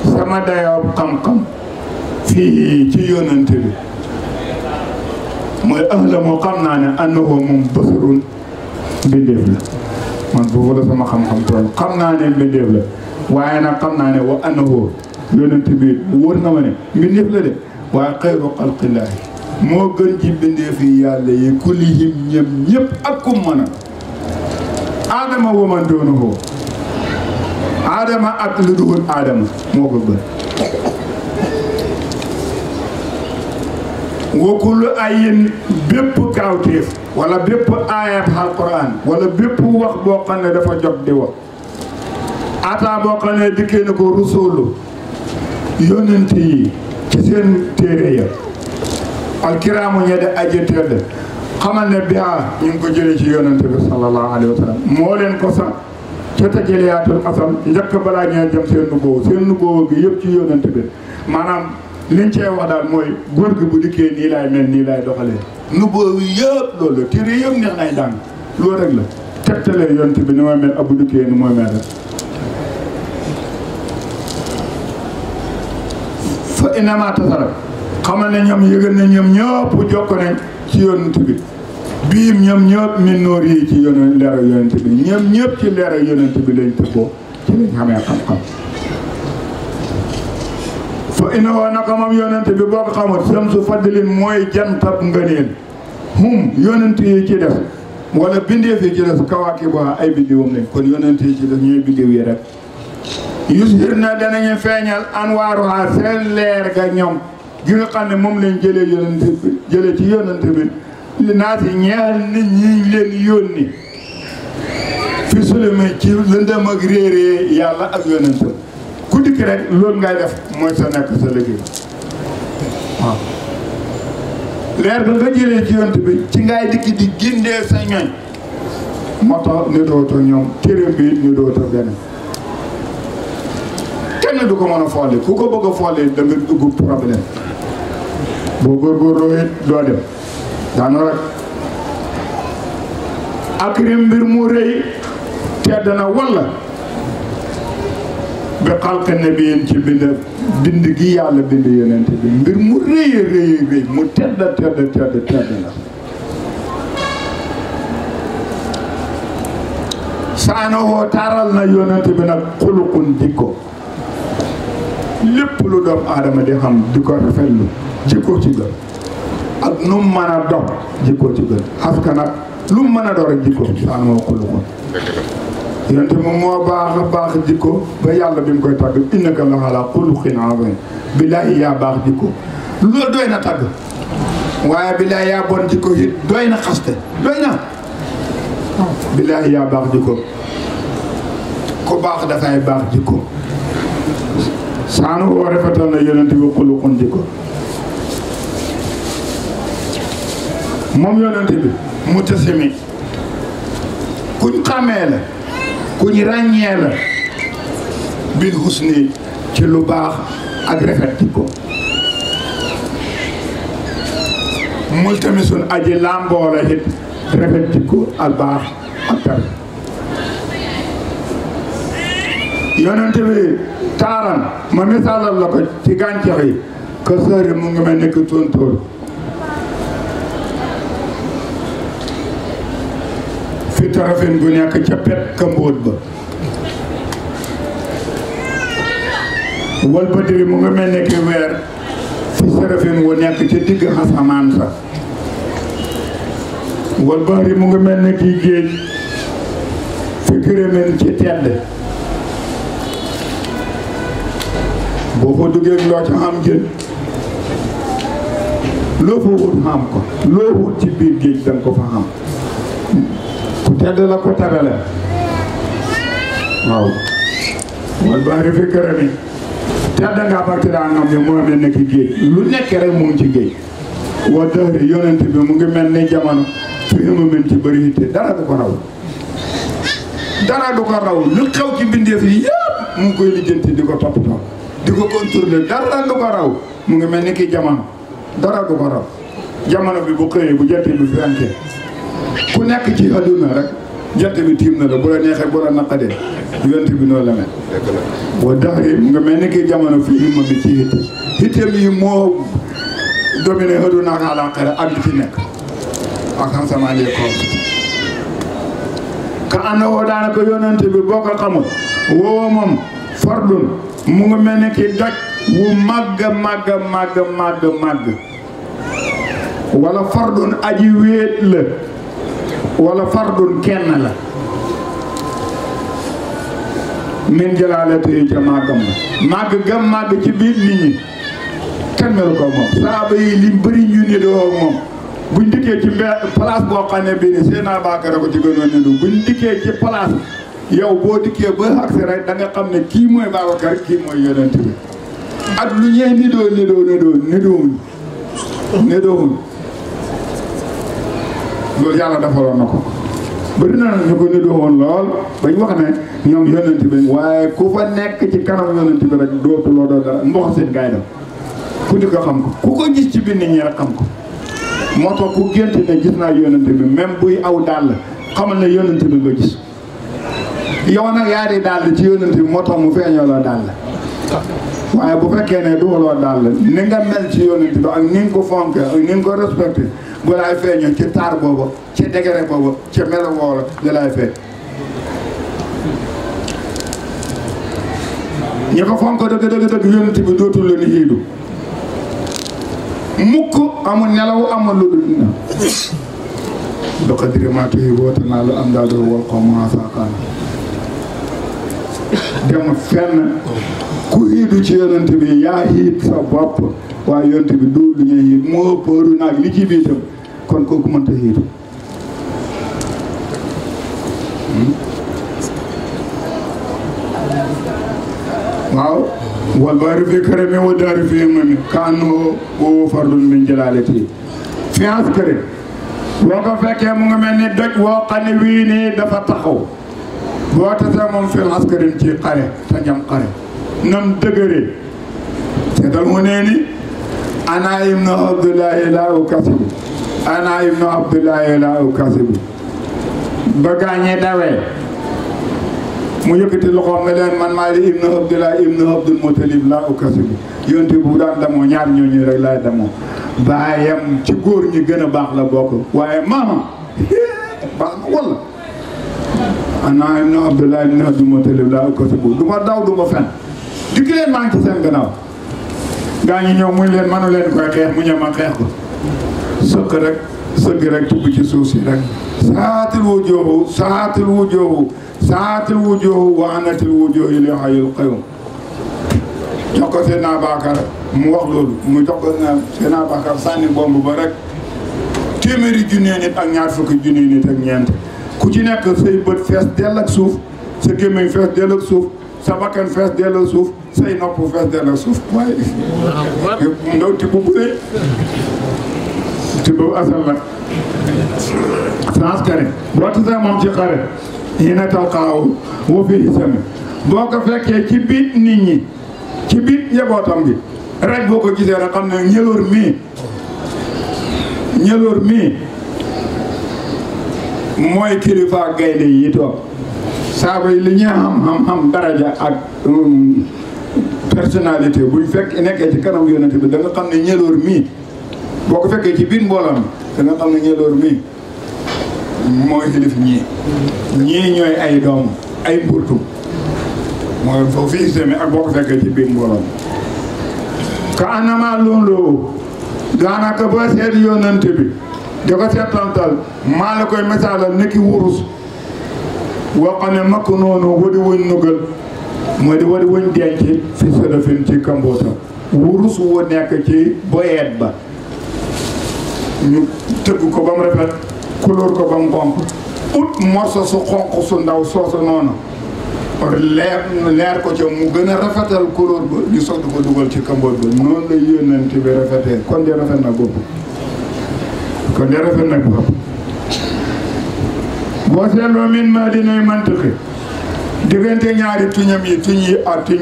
sama dayoo xam-xam fii ci yonent bi mooy ahla moo xam naa ne annahu moom basarun mbindeef la man foofu la sama xam-xam tool xam naa ne mbindeef la waaye nag xam naa ne wa annahu yonent bi wóor na ma ne mbindeef la de waaye xayru xalqillaahi moo gën ci mbindeef yi yàlla yi kullihim ñëpp ak kum mën a aadama wa man doonahu aadama ak lu dul aadama moo ko gën wa kullu ayin bépp kaawteef wala bépp aayat alquran wala bépp wax boo xam ne dafa jot di wax ata boo xam ne dikkee na ko rusulu yonent yi ci seen téere ya alkiraamu ñe de aji tedd xamal ne biha ñu ngi ko jëlee ci yonent bi sallallahu alayhi wa sallam moo leen ko sax ca tajaliyatul asal njëkk balaa ñee jëm seen nuboowu gi yëpp ci yonent bi maanaam liñ cee wax daal mooy góor gi bu dikkee nii laay mel nii laay doxalee nuboowu yëpp loolu la téere yëpp neex nay dàng loolu rek la tegtalee yonent bi ni mooy mel abu dikkee ni mooy mel rek fa inama tasara xamal ne ñoom yëgal na ñoom ñëpp jokk nañ ci yonent bi biim ñoom ñëpp min noor yi ci leeral yonent bi ñoom ñëpp ci leeral yonent bi lañ tëbboo ci lañ xamee xam-xam fa innahu naka moom yonent bi boo ko xamut samsu fadlin mooy jantab ngëneel yonent yi ci def wala bindeef yi ci def kawaakibu ay biddiwam lañ kon yonent yi ci def ñooy biddiw yi rek yusir na danañu feeñal anwaaruha seen leer ga ñoom gi nga xam ne moom lañ jëlee ci yonent bi li naa si ñeexal nit ñi leen yónni fi sulumi ci lëndëm ak réeree yàlla ak yonentam ku dikk rek loolu ngay def mooy sa nekk sa liggéey waaw leer ba nga jëlee ci yonent bi ci ngay dikki di gindee sa ñoñ moo tax ñu dootoo ñoom téere bi ñu dootoo benn kenn du ko mën a folli ku ko bëgg a folli da nga dugg problème boo góorgóorloo it doo dem daana rek akrim mbir mu rëy tedd na walla bi xalq nabiyin ci bind gi yàlla bind yonent bi mbir mu rëy mu tedd la saana woo taaral na yonent bi nag xuluqun jikko lépp lu doom aadama di xam di ko rafetlu jikko ci gën ak nu mu mën a dox jikko ci gën xaska nag lu mu mën a dox rek jikko saana woo xuluqun yonent moom moo baax jikko ba yàlla bi mu koy tàgg innaka la ala xuluqin azim billaahi yaa baax jikko loolu doy na tàgg waaye billaahi yaa bon jikko it doy na xaste doy na billaahi yaa baax jikko ku baax dafay baax jikko saanu woo rafetal na yonent bi xuluqun jikko moom yonent bi mu tasimi kuñ xàmmee la ku ñu ràññee la bil husni ci lu baax ak rafet jikko multamisun aji làmboo la it rafet jikko ak baax ak tar yonent bi taaram ma misaalal la ko ci gàncax yi que sëri mu ngi mel nekk tóontóor fi tarafin gu nekk ca pet ka mbóot ba wal badri mu nga mel ne ki weer fi sarafin wu nekk ca digg asamaan sa wal bahri mu nga mel ne ki géej fi këramin ci tedd boo ko duggee loo ca xam jën loo fa wut xam ko loo wut ci biir géej danga ko fa xam ku tedd la ko terale waaw wal bahri fi këramin tedd nga barki daa ngam bi moo mel ne ki géej lu nekk rek mu ngi ci géej wa dëhri yonent bi mu ngi mel ni jamono fi hamamin ci bëri hitte dara du ko raw dara du ko raw lu xew ci bindeef yi yëpp mu ngi koy lijjanti di ko toppatoo di ko contrôler dara du ko raw mu ngi mel ni ki jamono dara du ko raw jamono bi bu xëyee bu jant bi fenke ku nekk ci àdduna rek jant bi tiim na la bu la neexee bu la naqadee yonent bi noonu la mel wa dëhri mu ngi mel ni ki jamono fi hamamin ci hitte hitte bi moo dominé àdduna ak àllaaxira ak di ci nekk ak xam sama ne ko ka ànd woo daanaka yonent bi boo ko xamul woo moom fardun mu ngi mel ni ki doj wu màgg màgg màgg màgg màgg wala fardun aji wéet la wala fardun kenn la min jëlaalate yi ca màggam la màgg gam màgg ci biir nit ñi kenn melu ko moom saaba yi lim bëri ñu ni doo moom buñ dikkee ci place boo xam ne bii ni Seydina Bakar ko ci gënoon ne du buñ dikkee ci place yow boo dikkee ba agsi rek da nga xam ne kii mooy Babacar kii mooy yonent bi ak lu ñee nidoowuñ loolu yàlla defaloon na ko bëri na ñu ko nidoowoon lool bañ wax ne ñoom yonent bi waaye ku fa nekk ci kanam yonent bi rek dootuloo doo dara mbox seen gaay dem ku di ko xam ko ku ko gis ci biir nit ñi rek xam ko moo tax ku gént ne gis naa yonent bi même buy aw dàll xamal ne yonent bi nga gis yow nag yaa di dàll ci yonent bi moo tax mu feeñoo la dàll waaye bu fekkee ne dugaloo dàll ni nga mel ci yonent bi ak ni nga ko fonke ak ni nga ko respecté bu laay feeñoo ci taar booba ci degré booba ci melo woola da laay feeñ ñi ko fonk dëgg yonent bi dootul la ni xiidu mukk amul nelaw amul lu dul na do qadri ma tuhibbu wa tanaalu amdaadu wal qawmu saaqaana demul fenn ku xiidu ci yonent bi yaa xiit sa bopp waaye yonent bi du lu ñuy xiit moo përu naag li ci biitam kon kooku mënta xiidu waaw wal bahri fi karami wa daari fi himami ka annahu huwa fardun min jalaalati fi askari boo ko fekkee mu nga mel ni doj woo xam ne wii nii dafa taxaw boo tasee moom fi askarin ci xare sa jam xare nam dëgëree te dal mu nee ni ana ibnu abdullahi la ukasibu ana ibnu abdullahi la ukasibu ba gaañee dawee mu yëkkati loxoom ne leen man maa di ibnu abdullah ibnu abdul mutalib laa ukasibu yonte bu daan damoo ñaar ñooñu rek laay damoo baayam ci góor ñi gën a baax la bokk waaye maamam baax na walla ana ibnu abdullah ibnu abdul mutalib laa ukasibu du ma daw du ma fen dikk leen maa ngi ci seen gannaaw gaa ñi ñëw muy leen manu leen koy xeex mu ñëw ma xeex ko sëgg rek tubb ci suuf si rek saatil wujuuhu wa anatil wujuuhu li hayyil qayyuum jox ko Seydina Bakar mu wax loolu mu jox ko Seydina Bakar sànni bomb ba rek téeméeri junne nit ak ñaar fukki junne nit ak ñeent ku ci nekk say bët fees dell ak suuf sa gémmiñ fees dell ak suuf sa bakkan fees dell ak suuf say nopp fees dell ak suuf waaye ndaw tibb bu rëy tibb asal la sans kare boo tasee moom ci xare yi na talqaaw woo fi isami boo ko fekkee ci biir nit ñi ci biir njabootam bi rek boo ko gisee rek xam ne ñëloor mii mooy kilifa gaynde yi toog saaba yi li ñuy xam daraja ak personnalité buñ fekk nekkee ci kanam yonent bi da nga xam ne ñëloor mii boo ko fekkee ci biir mbooloo mi da nga xam ne ñëloor mii mooy xilif ñii ñooy ay doom ay mburtu mooy foofu fii semi ak boo ko fekkee ci biir mbooloo ka anama loolu daanaka boo seet yonent bi da ko seetantal maa la koy misaalal nekki wurus woo xam ne makk noonu wadi wuñ nugal mooy di wadi wuñ denc fi sërëfin ci kambootam wurus wu nekk ci boyeet ba ñu tëgg ko ba mu rafet couleur ko ba mu xonq ut morso su xonq su ndaw soosu noonu leer ko ca mu gën a rafetal couleur ba ñu soog di ko dugal ci kamboot ba noonu la yónnent bi rafetee kon de rafet na bopp kon de rafet na bopp boo seetloo min ma dinay mantixi diggante ñaari tuñam yi tuñ yi ak tuñ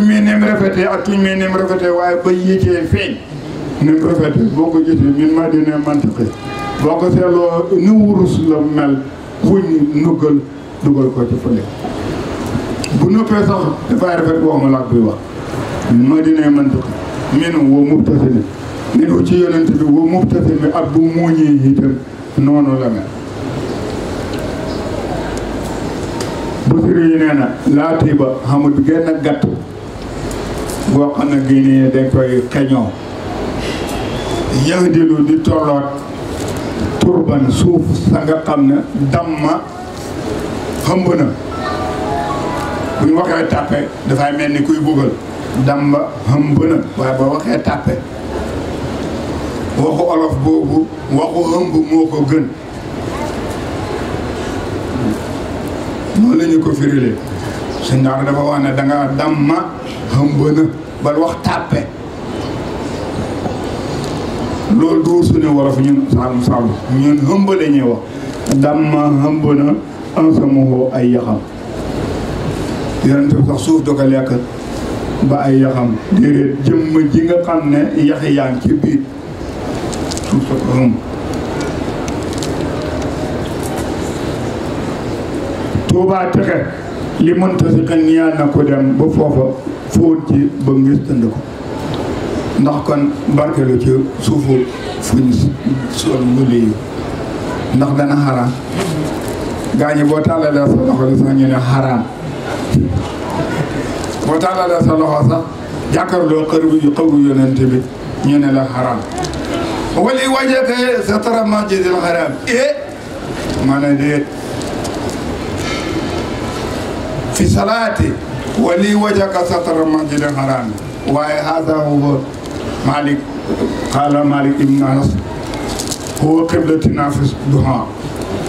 mi ni mu rafetee ak tuñ mi ni mu rafetee waaye ba yéetee feeñ ni mu rafetee boo ko gisee min ma dinay mantixi boo ko seetloo ni wurus la mel wuñ nuggal dugal ko ci fële bu noppee sax dafay rafet boo ma laaj buy wax ma dinay mantixi min woo mubtasimi min ci yonent bi woo mubtasimi ak bu muuñee itam noonu la mel busiri yi nee na laati ba xamul genn gàtt boo xam ne gi nii dañ koy xeñoo yahdilu di tolloot turban suuf sa nga xam ne damma xëmb na bu ñu waxee tàppe dafay mel ni kuy buggal damma xëmb na waaye boo waxee tàppe waxu olof boobu waxu xëmb moo ko gën noonu la ñu ko firilee suñ daara dafa wax ne danga damma xëmb na bal wax tàppe loolu du suñu wolof ñun saalum saalum ñun xëmb la ñuy wax damma xëmb na ansamuhoo ay yaxam yonent bi sax suuf da ko lekk ba ay yaxam déedéet jëmm ji nga xam ne yaxi yaa ngi ci biir suuf sa ko xëmb Tuubaa texe li mënta si xen ñaan na ko dem ba foofa fóot ci ba ngis tënd ko ndax kon barkelu ci suufu fuñ sol wuli yu ndax dana xaraam gaa ñi boo tàllalee sa loxo li sax ñu ne xaraam boo tàllalee sa loxo sax jàkkarloo xëru yonent bi ñu ne la xaraam wali wajeke sa tara masjidil xaraam ma ne déet fi salaati wali wajaka satara masjidil xaraam waaye hada huwa Malik qala Malik ibn Anas huwa qiblatina fi duha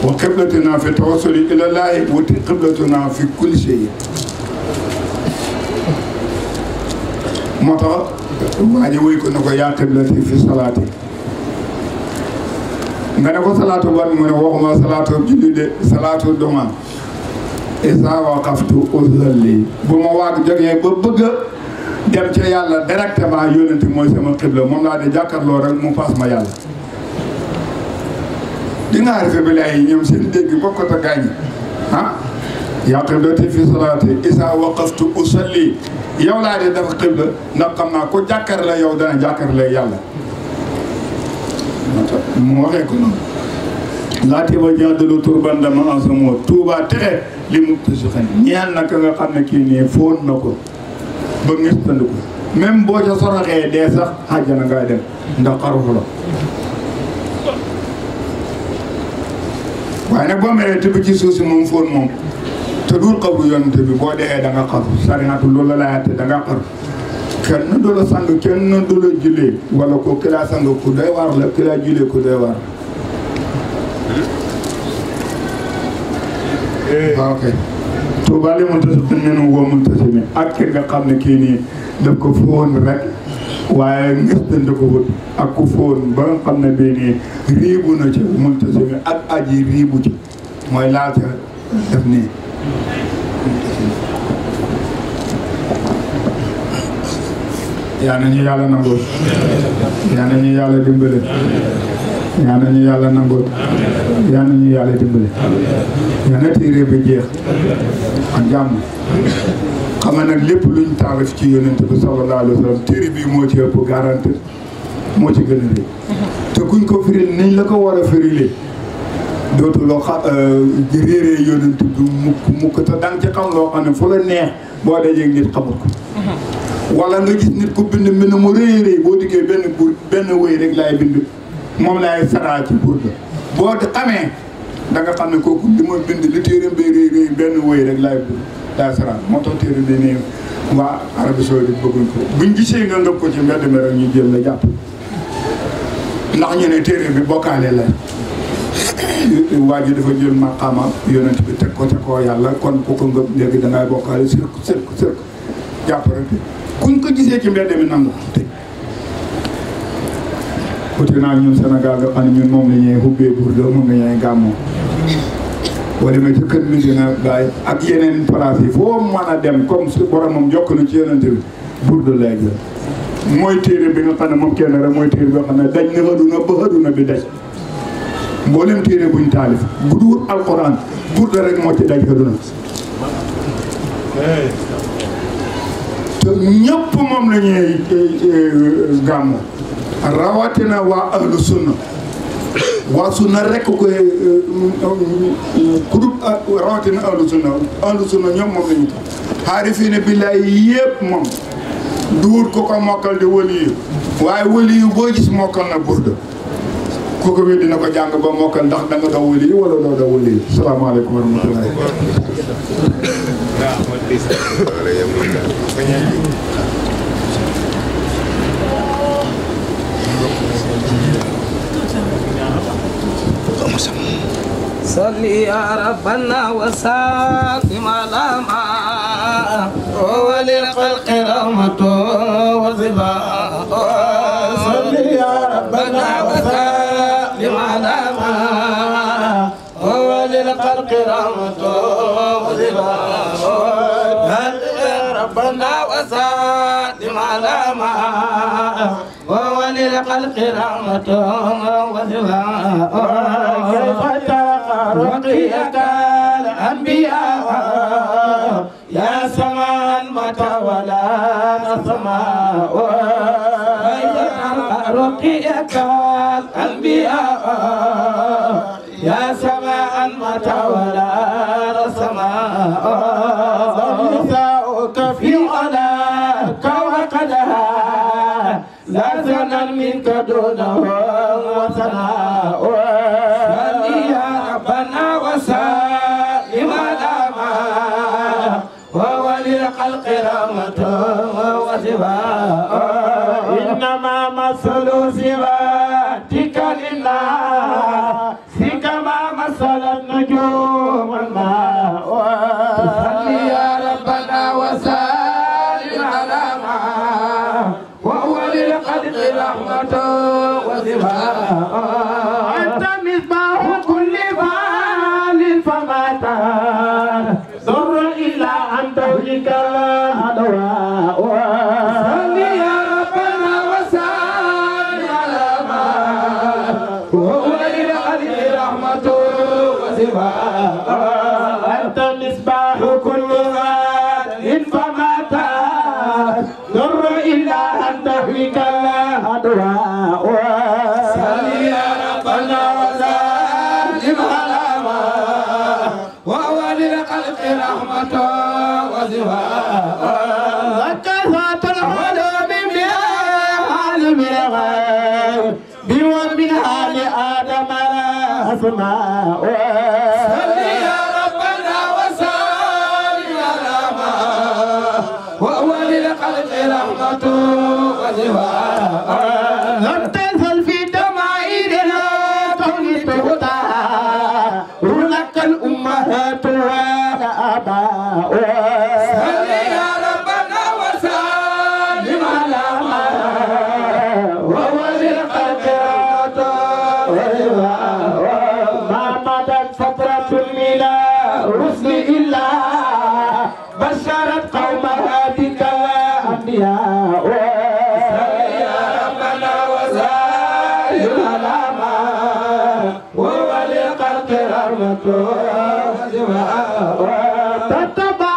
wa qiblatina fi tawassuli ila llahi wa qiblatina fi kulli shay moo tax waa ji wéy ko ne ko yaa qiblati fi salaati nga ne ko salaatu ban mu ne waxuma salaatu julli de salaatu duha isa waqaftu usalli bu ma waag jógee ba bëgg dem ca yàlla directement yónnenti mooy sama xibla moom laa di jàkkarloo rek mu paas ma yàlla di nga arife bi lay ñoom seen dégg bokkut a gaañi yaa qiblati fi salaati isa waqaftu usalli yow laa di def xibla ndax xam naa ko jàkkar la yow dana jàkkar la yàlla mu waxee ko noonu laati ba jaddalu turban dama ensemoo Tuubaa texe li mu si xen ñeel na ka nga xam ne kii nii fóon na ko ba ngis tënd ko même boo ca soroxee dee sax àjjana ngay dem ndax xarufu la waaye nag boo meree tibb ci suuf si moom fóon moom te dul xabru yonent bi boo dee da nga xaru sariatu loolu la layaate da nga xaru kenn du la sang kenn du la jullee wala ko ki laa sang ku doy waar la ki laa jullee ku doy waar ok Tuubaa li muntasib nenu woo muntasib ak ki nga xam ne kii nii daf ko fóon rek waaye ngëstante ko wut ak ku fóon ba nga xam ne bii nii riibu na ci muntasib ak aji riibu ci mooy laal ca def nii yaa nañu yàlla nangoo yaa nañu yàlla dimbale yaa nañu yàlla nangoo yaa nañu yàlla dimbale yaa na téere bi jeex ak jàmm xam nga nag lépp luñ taarif ci yonent bi sallallahu alayhi wa sallam téere bi moo ci ëpp garanti moo ci gën a rëy te kuñ ko firil niñ la ko war a firilee dootuloo réeree yonent bi mukk te danga ci xam loo xam ne fu la neex boo dajee nit xamul ko wala nga gis nit ku bind mbind mu réy boo diggee benn wëy rek laay bind moom laay saraa ci burda boo xamee da nga xam ne kooku li ma bind li téeram bi réy benn wëy rek laay saraa moo tax téere bi ne waa Arabie Saoudite bëgguñ ko buñ gisee nga ngëp ko ci mbedd mi rek ñu jël la jàpp ndax ñu ne téere bi bokkaale la waa ji dafa jël maqaama yonent bi teg ko yàlla kon ku ko ngëp léegi da ngay bokkaale sirk jàpp rek kuñ ko gisee ci mbedd mi nangu tëj uti naa ñun Sénégal nga xam ne ñun moom la ñuy xubbee burdo moom la ñuy gàmmoo boo demee ci kër Medina Baye ak yeneen place yi foo mën a dem comme su boromam jokk na ci yonent bi burdo lay jël mooy téere bi nga xam ne moom kenn rek mooy téere bi nga xam ne daj na aduna ba aduna bi daj mboolem téere buñ taalif bu dul alxuraan burdo rek moo ci daj aduna te ñëpp moom la ñuy gàmmu rawatina waa ahlu sunna waa sunna rek koy kudub rawatina ahlu sunna ñoom moom la ñu xaarifiina billaahi yëpp moom duur ko mokkal di waliyu waaye waliyu boo gis mokkal na burda ku ko wér dina ko jàng ba mokkal ndax da nga daw waliyu wala doo daw waliyu salaamaaleykum wa rahmatullahi صلي يا ربنا وسلم على ما هو للخلق رحمة وزباء صلي يا ربنا وسلم على ما هو للخلق رحمة وزباء ربنا وسلم على ما وهو للخلق رحمة وزباء كيف رقيك الأنبياء يا سماء متى ولا سماء رقيك الأنبياء يا سماء متى ولا سماء نساؤك في علاك وقدها لا زنا منك دونه وثناء للخلق رحمة وسواء إنما مثل صفاتك للناس كما مثل النجوم الماء صل يا ربنا وسلم على ما وهو للخلق رحمة وسواء أنت مصباح كل فعال فما ضر إلا أن توجك الأدواء صل يا ربنا وسلم على ما وهو للخلق رحمة وسواء أنت مصباح كل غاد فما ضر إلا أن تهلك الأدواء صل يا ربنا وسلم على ما وهو للخلق رحمة وزواء وكثرة العلوم بها عالم الغيب بمنها لآدم الأسماء صل يا ربنا وسلم على ما وهو للخلق رحمة وزواء لم تزل في دمائرنا تغني هناك الأمهات والآباء صل يا ربنا وسلم على ما وهو للخلق ما مضت فترة من الرسل إلا بشرت قومها بك الأنبياء صل يا ربنا وسلم على ما وهو للخلق رحمة تتبع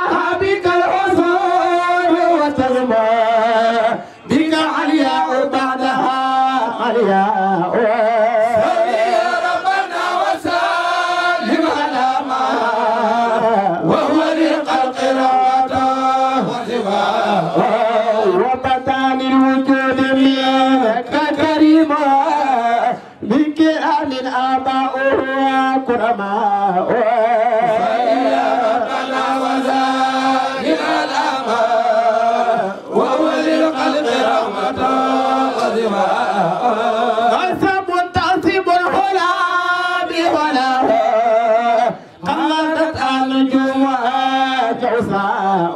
أساء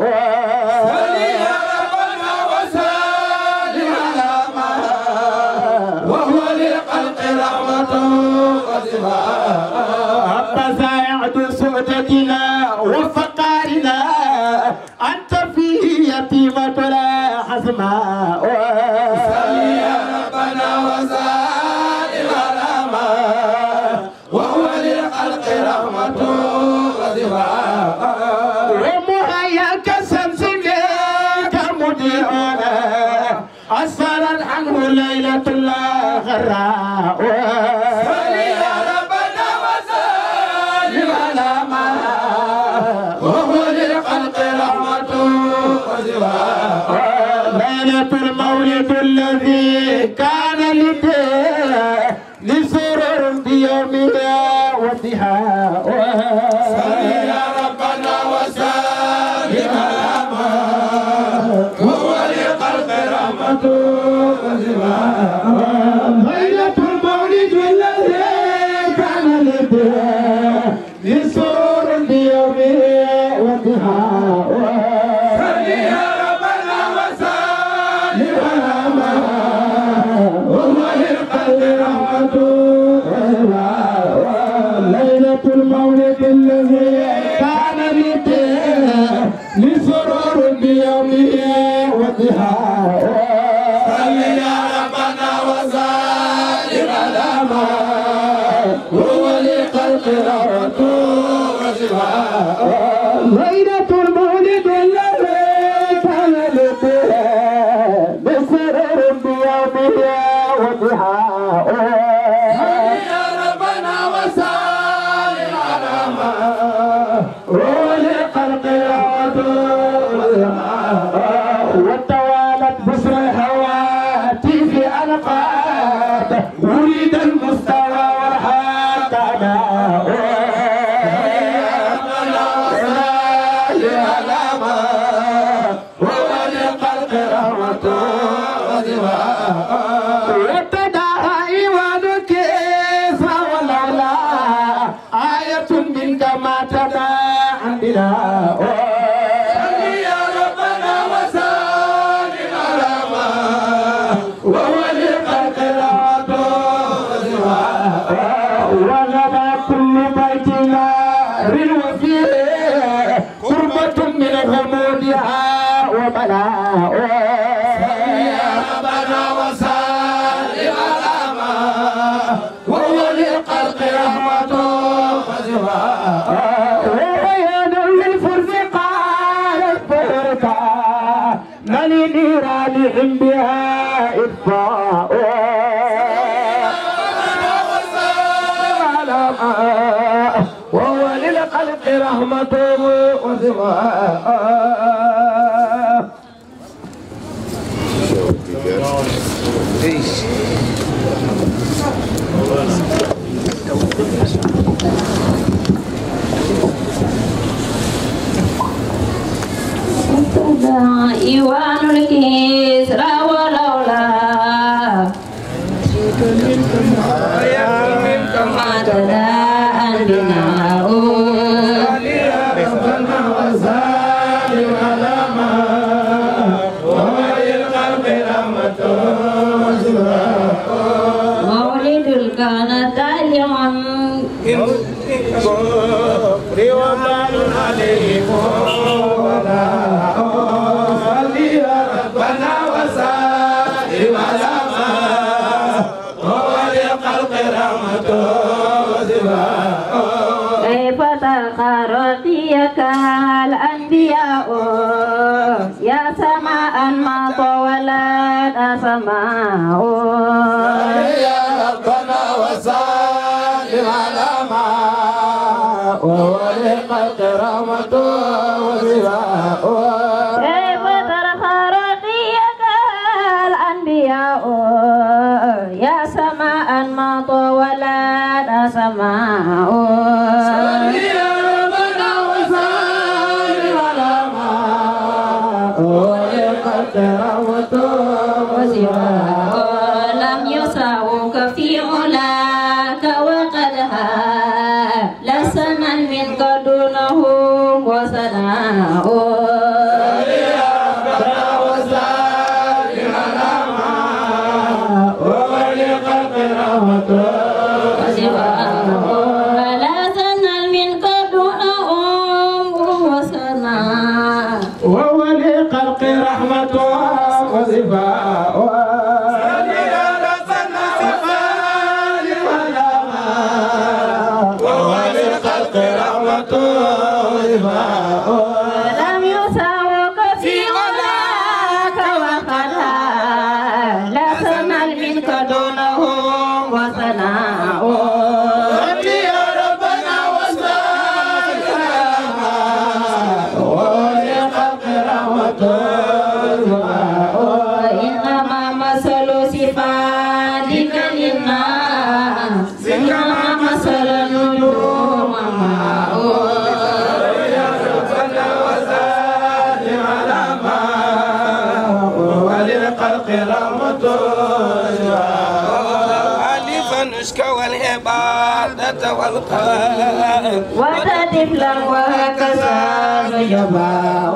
صلي يا ربنا وسلم على ما وهو للخلق رحمة وشفاء ساعد سؤدتنا وفقارنا أنت فيه يتيمة لا حسماء صلي يا ربنا وسلم على ما وهو للخلق رحمة وشفاء ومهيا كالشمس كمضيئنا أسفرت عنه ليلة الغراء صلي يا ربنا وسلم على ما وهو للخلق رحمة وشفاء ليلة المولد الذي كان لسرور بيومها وانتهاء صلي يا ربنا وسلم على ما وهو للخلق رحمة وشفاء ليلة المولد الذي كان لسرور بيومها وانتهاء صلي يا ربنا وسلم على ما وهو للخلق رحمة ليلة المولد الذي كان لسرور بيومه وانتهاء صلي يا ربنا وسلم على ما هو للخلق رحمة وشفاء ليلة المولد الذي كان لسرور بيومه وانتهاء وتوالت بصر الهواتف ألقات ولد المستوى والحال تعناء وتدعى إيمان كيسرى ولولا آية منك ما تدعى عندنا وغدا كل بيت نار وفيه قربة من غمودها وبلاء يا ربنا وسلم على ما وهو للخلق رحمة وشفاء وبيان للفرز قال الفرقة لنيرانهم بها إطفاء وهو للخلق رحمة وشفاء إيوان الكسرى ولولا كما تدا أنبناء ربنا وسلم على ما وهو للخلق رحمة وشفاء مولد كان تاليا رضوان عليكم ربنا وسلم على ما هو للخلق رحمة وشفاء كيف تخرجيك الأنبياء يا سماء ما طولت أسماء يا ربنا وسلم على ما هو للخلق رحمة وشفاء يا سماء ما طولت أسماء يا ربنا وسلم على ما هو للخلق رحمة وشفاء لم يسعوك في علاك وقدها لسنا منك دونهم وسناء ولا تنال منك دونهم وسناء وهو لخلق رحمة وصفاء لم يساوك في غلاك وخلا لا تنال منك دونهم وسناء يا ربنا وسلم ولخلق رحمة إنما مثل صفاتك للناس إنما مثل النجوم ماء وللخلق رحمة ألفا نشك والعبادة والقلب وتطفلا وهكذا نجباء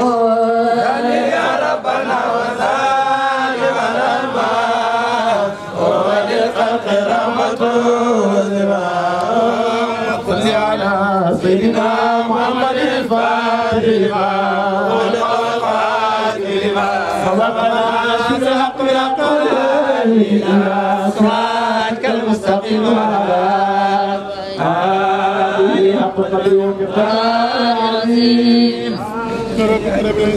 يا ربنا وسلم على الماء وللخلق رحمة صل على سيدنا محمد الفاتح سبقنا شر الحق بالحق إلى صراطك المستقيم وعلى آله حق قدره ومقداره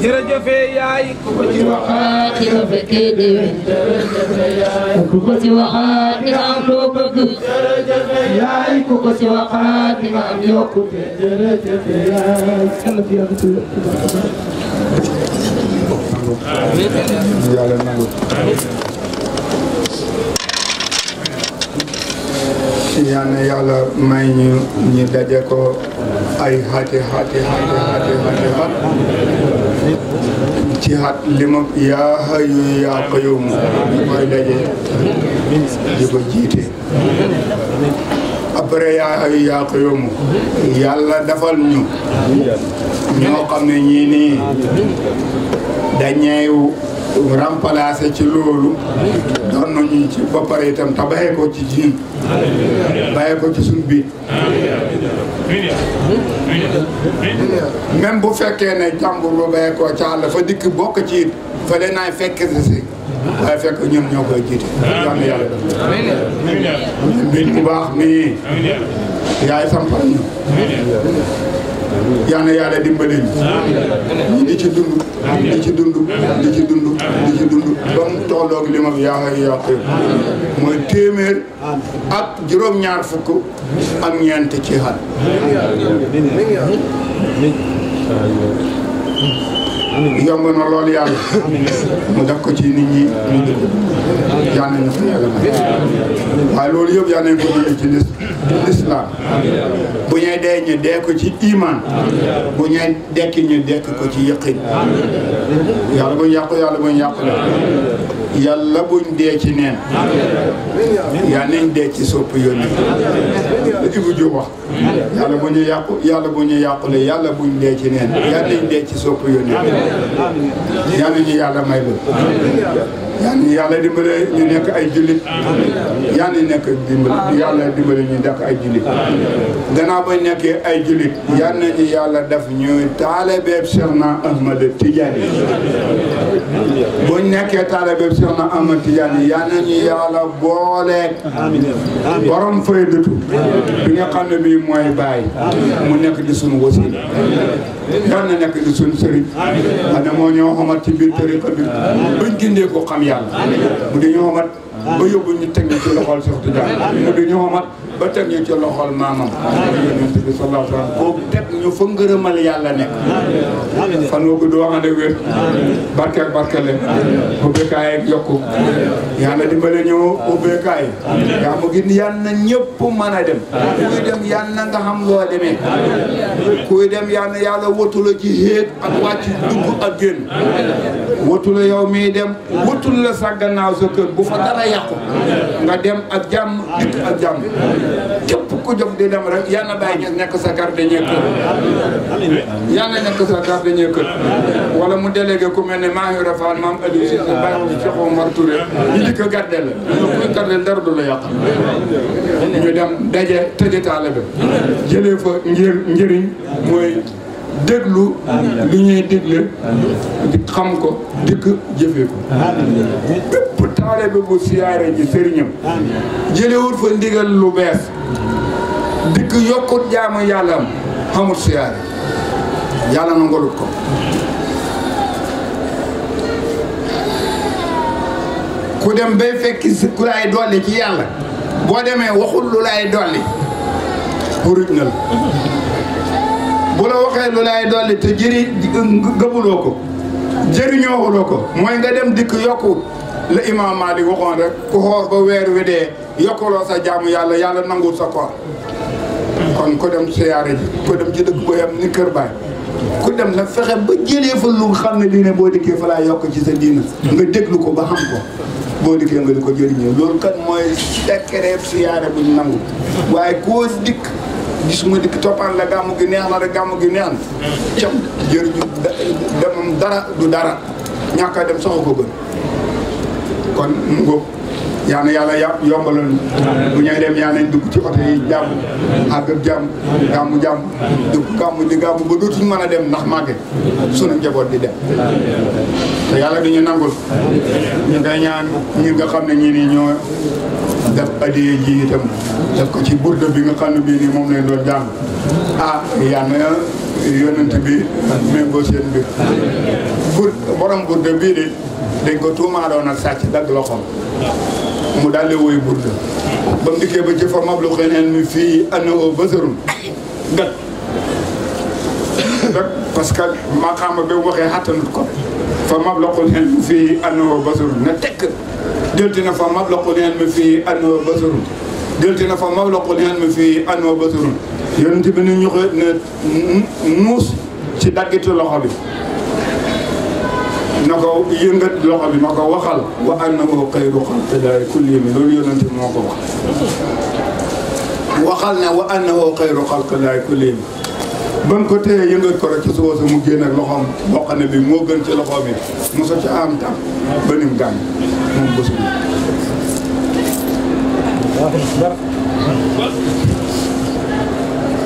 jërëjëf yaay ku ko ci waxaat nga fekkee déwén ku ko ci waxaat di nga am loo bëgg yaay ku ko ci waxaat di nga am yokkute jërëjëf yaay yàlla nangu yal na yàlla may ñu daje ko ay xati ci xat li ma yaa hayyu yaa qayyum ñu koy daje di ko jiite après yaa hayyu yaa qayyum yàlla defal ñu ñoo xam ne ñii nii dañuy remplacer ci loolu doon nañu ci ba pare itam te bàyyi ko ci jiin bàyyi ko ci suñ biir même bu fekkee ne jàmbur ba bàyyi ko ca àll fa dikk bokk ci it fa leen naay fekk si waaye fekk ñun ñoo koy jiite yal na yàlla def mbir mu baax mii yaay sampal ñu yal na yàlla dimbali ñu di ci dund di ci dund di ci dund di ci dund ba mu tolloog li ma yaa xay yaa xëy mooy téeméer ak juróom-ñaar fukk ak ñeent ci xat yomb na loolu yàlla mu def ko ci nit ñi ñu dugg yal nañu ko yàlla may waaye loolu yëpp yal nañu ko dund ci lislaam bu ñuy dee ñu dee ko ci iman bu ñuy dekki ñu dekk ko ci yëqin yàlla buñ yàqu yàlla buñ yàqu la yàlla buñ dee ci neen yal nañ dee ci sopp yónni Ibu Jóob wax yàlla bu ñu yàqu yàlla bu ñu yàqule yàlla buñ dee ci neen yal nañ dee ci sopp yónni yal nañu yàlla may loolu yal nañu yàlla dimbale ñu nekk ay jullit yal nañu nekk dimbale yàlla dimbale ñu nekk ay jullit gannaaw ba nekkee ay jullit yal nañu yàlla def ñuy taalibeeb Seexna Ahmad Tijaani buñ nekkee taalibeeb Seexna Ahmad Tijaani yal nañu yàlla booleeg borom faydatu bi nga xam ne bii mooy baay mu nekk di sunu wasiil yal na nekk di sunu sëriñ xam ne moo ñoo xamat ci biir tariqa bi bañ gindee ko xam yàlla mu di ñoo xamat ba yóbbu ñu teg ñu ci loxol Seex Tijaan mu di ñoo xamat ba teg ñu ci loxol maamam yonent bi sallallahu alayhi wa sallam boobu teg ñu fa ngërëmal yàlla nekk fan woo gudd waxande wér barke ak barkele ubbeekaay ak yokku yàlla dimbale ñu ubbeekaay yaa mu gis yàlla na ñëpp mën a dem kuy dem yàlla na nga xam loo demee kuy dem yàlla wëtu la ci xéet ak wàcc dugg ak génn wëtu la yow mii dem wëtu la sa gannaaw sa kër bu fa dara yàqu nga dem ak jàmm dikk ak jàmm képp ku jóg di dem rek yàlla bàyyi gis nekk sa gardien kër yàlla nekk sa gardien kër wala mu délégué ku mel ne Mahira Fall maam Aliou Cissé bàyyi ci Cheikh Omar Touré ñu di ko gardé la ñu koy gardé dara du la yàq ñu dem daje tëje taale bi jëlee fa njëriñ mooy déglu li ñuy digle di xam ko dikk jëfee ko bépp taalibe bu siyaare ji sëriñam jëlewut fa ndigal lu bees dikk yokkut jaamu yàlla am xamut siyaare yàlla na ngolut ko ku dem bay fekki ku lay dolli ci yàlla boo demee waxul lu lay dolli xuruj na la bu la waxee lu lay dolli te gëbuloo ko jëriñoowuloo ko mooy nga dem dikk yokku la Imam Malik waxoon rek ku xoor ba weer wi dee yokkuloo sa jaamu yàlla nangul sa koor kon ku dem siyaare ji ku dem ci dëkk booy am ni kër baay ku dem nag fexe ba jëlee fa lu xam ne diine boo dikkee fa laa yokk ci sa diina nga déglu ko ba xam ko boo dikkee nga di ko jëriñoo loolu kat mooy secret siyaare buñ nangu waaye koo dikk gis ma dikk toppaan la gàmmu gi neex na rek gàmmu gi neex na cam jëriñu demam dara du dara ñàkk a dem sax ko gën kon mu ngóob yaa na yàlla yombaloon bu ñuy dem yaa nañ dugg ci oto yi jàmm àgg ak jàmm jàmm dugg gàmmu di gàmmu ba dootuñ mën a dem ndax màgge sunu njaboot di dem te yàlla dañu nangul ñu ngay ñaan ñi nga xam ne ñii nii ñoo def addiye ji itam def ko ci burda bi nga xam ne bii nii moom lañ doon jàng yaa na yonent bi méngoo seen mbir borom burda bii de dañ ko tuumaaloon ak sàcc dagg loxoom mu daal di woy burda ba mu dikkee ba ci fa mablu xeneen mi fii annahu basarun gat parce que maqaama ba waxee xattanut ko fa mablu xeneen mi fii annahu basarun na tekk delti na fa mablu xeneen mi fii annahu basarun delti na fa mablu xeneen mi fii annahu basarun yonent bi ni ñu ko ne nuus ci daggitu loxo bi na ko yëngat loxo bi na ko waxal wa annahu xayru xalqillaahi kullihim loolu yonent bi moo ko wax waxal ne wa annahu xayru xalqillaahi kullihim ban ko téye yëngat ko rek ci suba sa mu génn ak loxoom boo xam ne bi moo gën ci loxo bi mosa ci am tam ba nim gaañ moom bés bi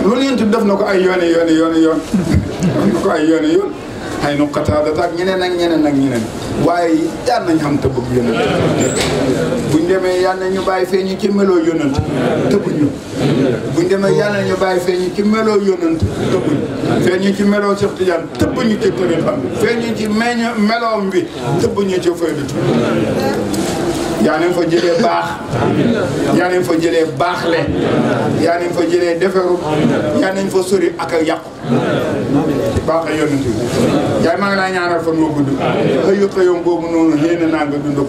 loolu yonent bi def na ko ay yoon def na ko ay yoon xëy na xataada ak ñeneen waaye daan nañ xam tëbb yonent buñ demee yàlla ñu bàyyi feeñu ci meloo yonent tëbbuñu buñ demee yàlla ñu bàyyi feeñu ci meloo yonent tëbbuñu feeñu ci meloo Cheikh Tidiane tëbbuñu ci tarixa bi feeñu ci meloom bi tëbbuñu ci faydatu yaa nañ fa jëlee baax yaa nañ fa jëlee baaxle yaa nañ fa jëlee deferu yaa nañ fa sori ak a yàqu baax a yonent bi yaay maa ngi laa ñaanal fan moo gudd xëyum boobu noonu xëy naa nga dund ko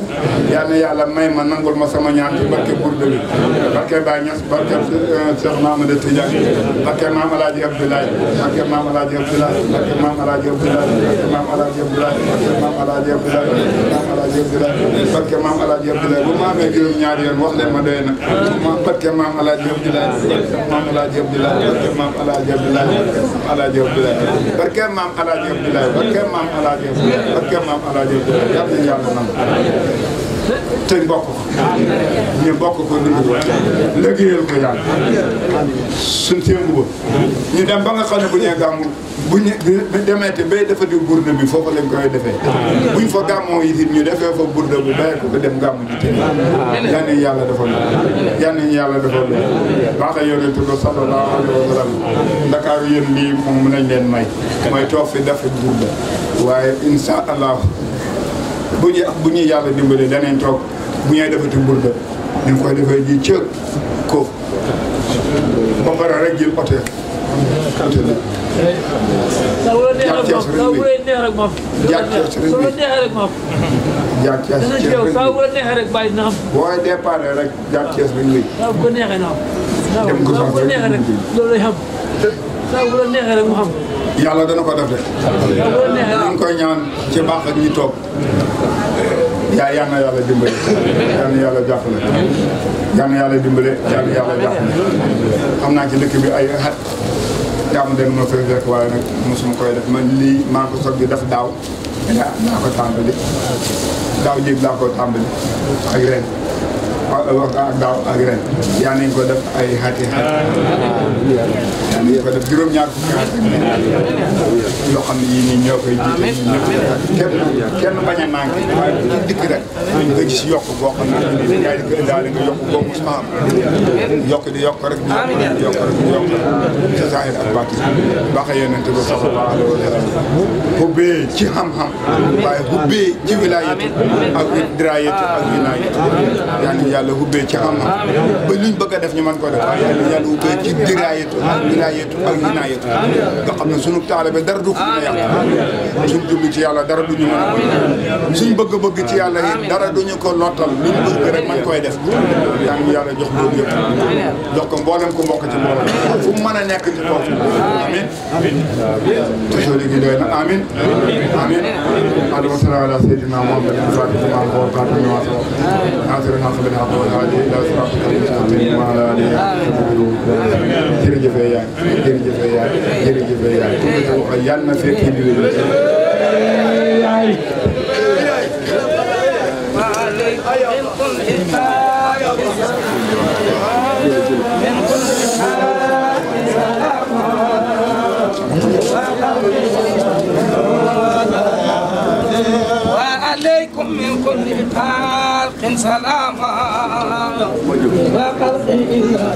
yal na yàlla may ma nangul ma sama ñaan ci barke Bourde bi barke Baye Niass barke Cheikh Mamadou Tidiane barke Maam Alaaji Abdoulaye barke Maam Alaaji Abdoulaye barke Maam Alaaji Abdoulaye barke Maam Alaaji Abdoulaye barke Maam Alaaji Abdoulaye barke Maam Alaaji Abdoulaye bu ma amee juróom ñaari yoon wax leen ma doy na barke Maam Alaaji Abdoulaye Maam Alaaji Abdoulaye barke Maam Alaaji Abdoulaye Alaaji Abdoulaye barke Maam Alaaji Abdoulaye barke Maam Alaaji Abdoulaye barke Maam Alaaji Abdoulaye yàlla na yàlla nangu te bokk ko ñu bokk ko dund liggéeyal ko yàlla suñ séngu ba ñu dem ba nga xam ne bu ñee gàmmu bu ñu demeete bay dafa di Bourde bi foofu lañ koy defee buñ fa gàmmoo it ñu defee fa Bourde bi bàyyi ko dem gàmmu ji tey yal nañu yàlla defal yal nañu yàlla defal baaxa yonent bi sallallahu alayhi wa sallam Ndakaaru yéen lii moom nañ leen may mooy toog fi dafa Bourde waaye insha allah bu ñuy yàlla dimbali danañ toog bu ñuy defati Bourde ñu koy defee ji cëg ko ba pare rek jël oto neex rek moom saa bu lay neex rek moom. jaar Thiès su la neexee rek moom. jaar Thiès dana ci yow saa bu la neexee rek bàyyi na xam. booy départ rek jaar Thiès rek wéy. saa bu ko neexee na xam. dem ko saa bu ko neexee rek loolu lay xam. saa bu la neexee rek mu xam. yàlla dana ko def de. saa bu la neexee ñu ngi koy ñaan ci baax ak ñi toog. yal na yàlla dimbale. yal na yàlla jàppale. yal na yàlla dimbale yal na yàlla jàppale. xam naa ci dëkk bi ay xat. jàmm den ma fay fekk waaye nag mosuma koy def man lii maa ko soog di def daaw. naa ko tàmbali. daaw jéeg laa ko tàmbali. ak ren. ak daaw ak ren. yaa nañ ko def ay xati xat. yaa nañ ko def juróom-ñaar fukki at yoo xam ne yii nii ñoo koy jiite kenn bañ a manqué waaye bu dikk rek nga gis yokk boo xam ne ngay di ko indaale nga yokk boo mos ma am yokk di yokk rek di yokk rek di yokk ci saahir ak bàtt baxa yonent bi sallallahu alayhi wa sallam xubbee ci xam-xam waaye xubbee ci wilaayatu ak diraayatu ak wilaayatu yaa ni yàlla xubbee ci xam-xam ba luñ bëgg a def ñu mën ko def waaye yàlla xubbee ci diraayatu ak wilaayatu ak wilaayatu nga xam ne sunu taalibe dara du ko mën a yàq suñ jublu ci yàlla dara du ñu mën a suñ bëgg-bëgg ci yàlla it dara du ñu ko lottal luñ bëgg rek man koy def yaa ngi yàlla jox loolu yëpp jox ko mboolem ko mbokk ci mboolem fu mu mën a nekk ci kaw amin toujours léegi doy na amin amin allahumma salli ala sayyidina muhammad al-fatih ma ko qatu wa nasir nasir bil haqq wal hadi ila siratika al-mustaqim wa ala alihi jërëjëf yaay jërëjëf yaay jërëjëf yaay ko wax yàlla na fekk di وعليكم من كل خلق سلاما وقلب إلا